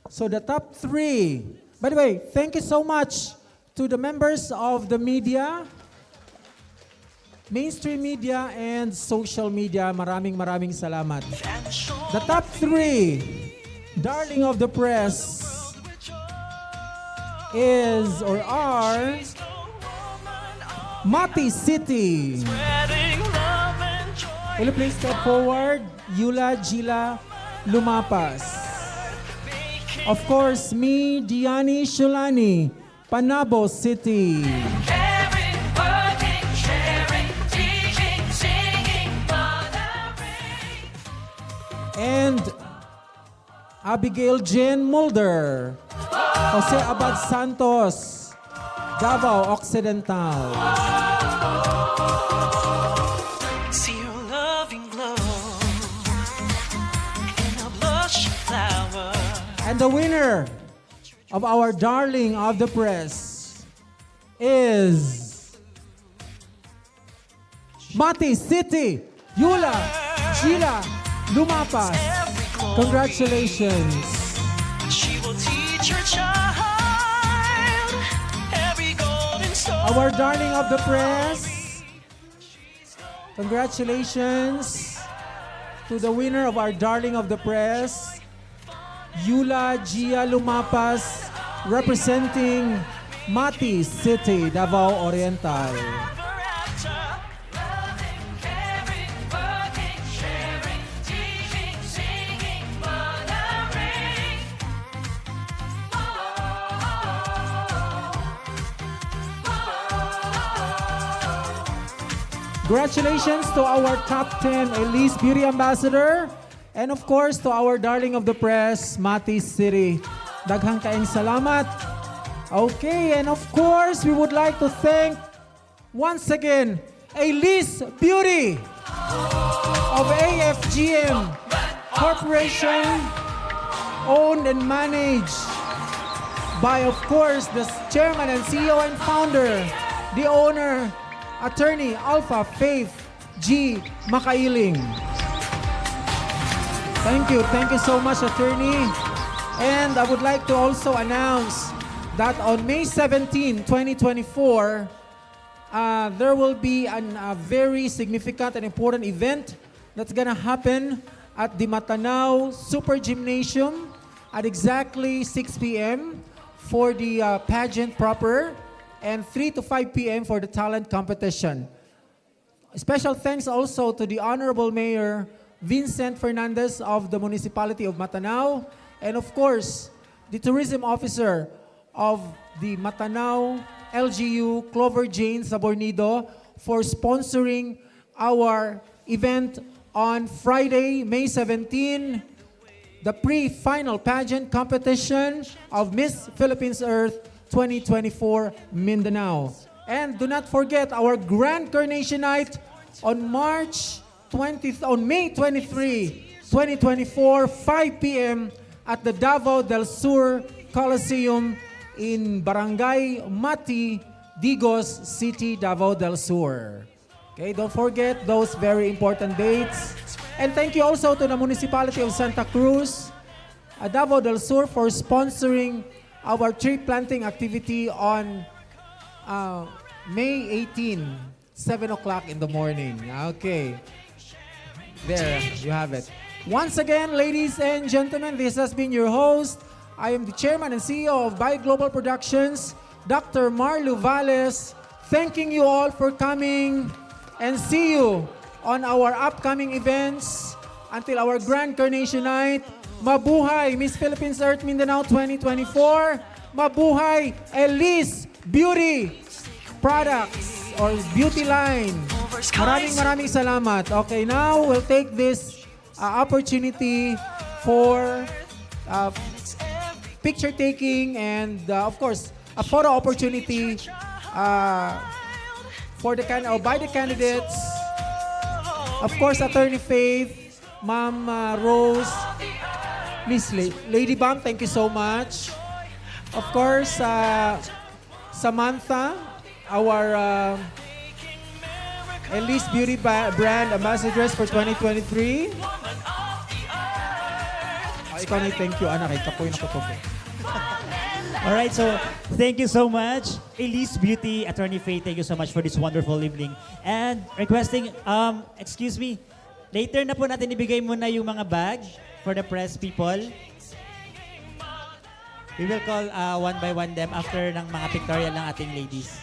So the top 3. By the way, thank you so much to the members of the media, mainstream media and social media. Maraming salamat. The top 3 darling of the press is or are Mati City. Will you please step forward? Yula Gila Lumapas. Of course, me, Diani Shulani, Panabo City. And Abigail Jane Mulder, Jose Abad Santos, Davao Occidental. See your loving glow in a blush flower. And the winner of our darling of the press is Mati City, Yula Gila Lumapas. Congratulations. She will teach her child every golden story. Our darling of the press. Congratulations to the winner of our darling of the press, Yula Gia Lumapas, representing Mati City, Davao Oriental. Congratulations to our top 10 Aelisse Beauty Ambassador. And of course, to our darling of the press, Mati City. Daghang kaayong salamat. Okay, and of course, we would like to thank once again Aelisse Beauty of AFGM Corporation, owned and managed by, of course, the chairman and CEO and founder, the owner, attorney Alpha Faith G. Makailing. Thank you so much, attorney. And I would like to also announce that on May 17, 2024, there will be a very significant and important event that's gonna happen at the Matanao Super Gymnasium at exactly 6 p.m. for the pageant proper and 3 to 5 p.m. for the talent competition. Special thanks also to the Honorable Mayor Vincent Fernandez of the Municipality of Matanao, and of course, the Tourism Officer of the Matanao LGU, Clover Jane Sabornido, for sponsoring our event on Friday, May 17, the pre-final pageant competition of Miss Philippines Earth 2024 Mindanao. And do not forget our Grand Coronation Night on May 23, 2024, 5 p.m. at the Davao del Sur Coliseum in Barangay Mati, Digos City, Davao del Sur. Okay, don't forget those very important dates. And thank you also to the Municipality of Santa Cruz, Davao del Sur, for sponsoring our tree planting activity on May 18, 7 o'clock in the morning. Okay. There, you have it. Once again, ladies and gentlemen, this has been your host. I am the Chairman and CEO of Bio Global Productions, Dr. Marlu Valles, thanking you all for coming, and see you on our upcoming events until our Grand Coronation Night. Mabuhay Miss Philippines Earth Mindanao 2024. Mabuhay Aelisse Beauty Products or Beauty Line. Maraming salamat. Okay, now we'll take this opportunity for picture taking and of course a photo opportunity for by the candidates. Of course, Attorney Faith, Ma'am Rose, Miss Lady Bam, thank you so much. Of course, Samantha, our Aelisse Beauty Brand Ambassadress for 2023. Ikaw na thank you, anak. Ikaw yung nakutupo. Alright, so thank you so much. Aelisse Beauty, Attorney Faith, thank you so much for this wonderful evening. And requesting, excuse me, later na po natin ibigay muna yung mga bag for the press people. We will call one by one them after ng mga pictorial ng ating ladies.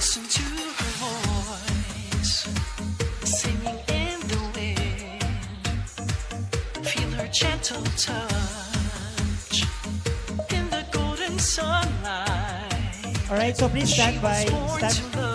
Listen to her voice, singing in the wind. Feel her gentle touch in the golden sunlight. Alright, so please stand by. She was born to love.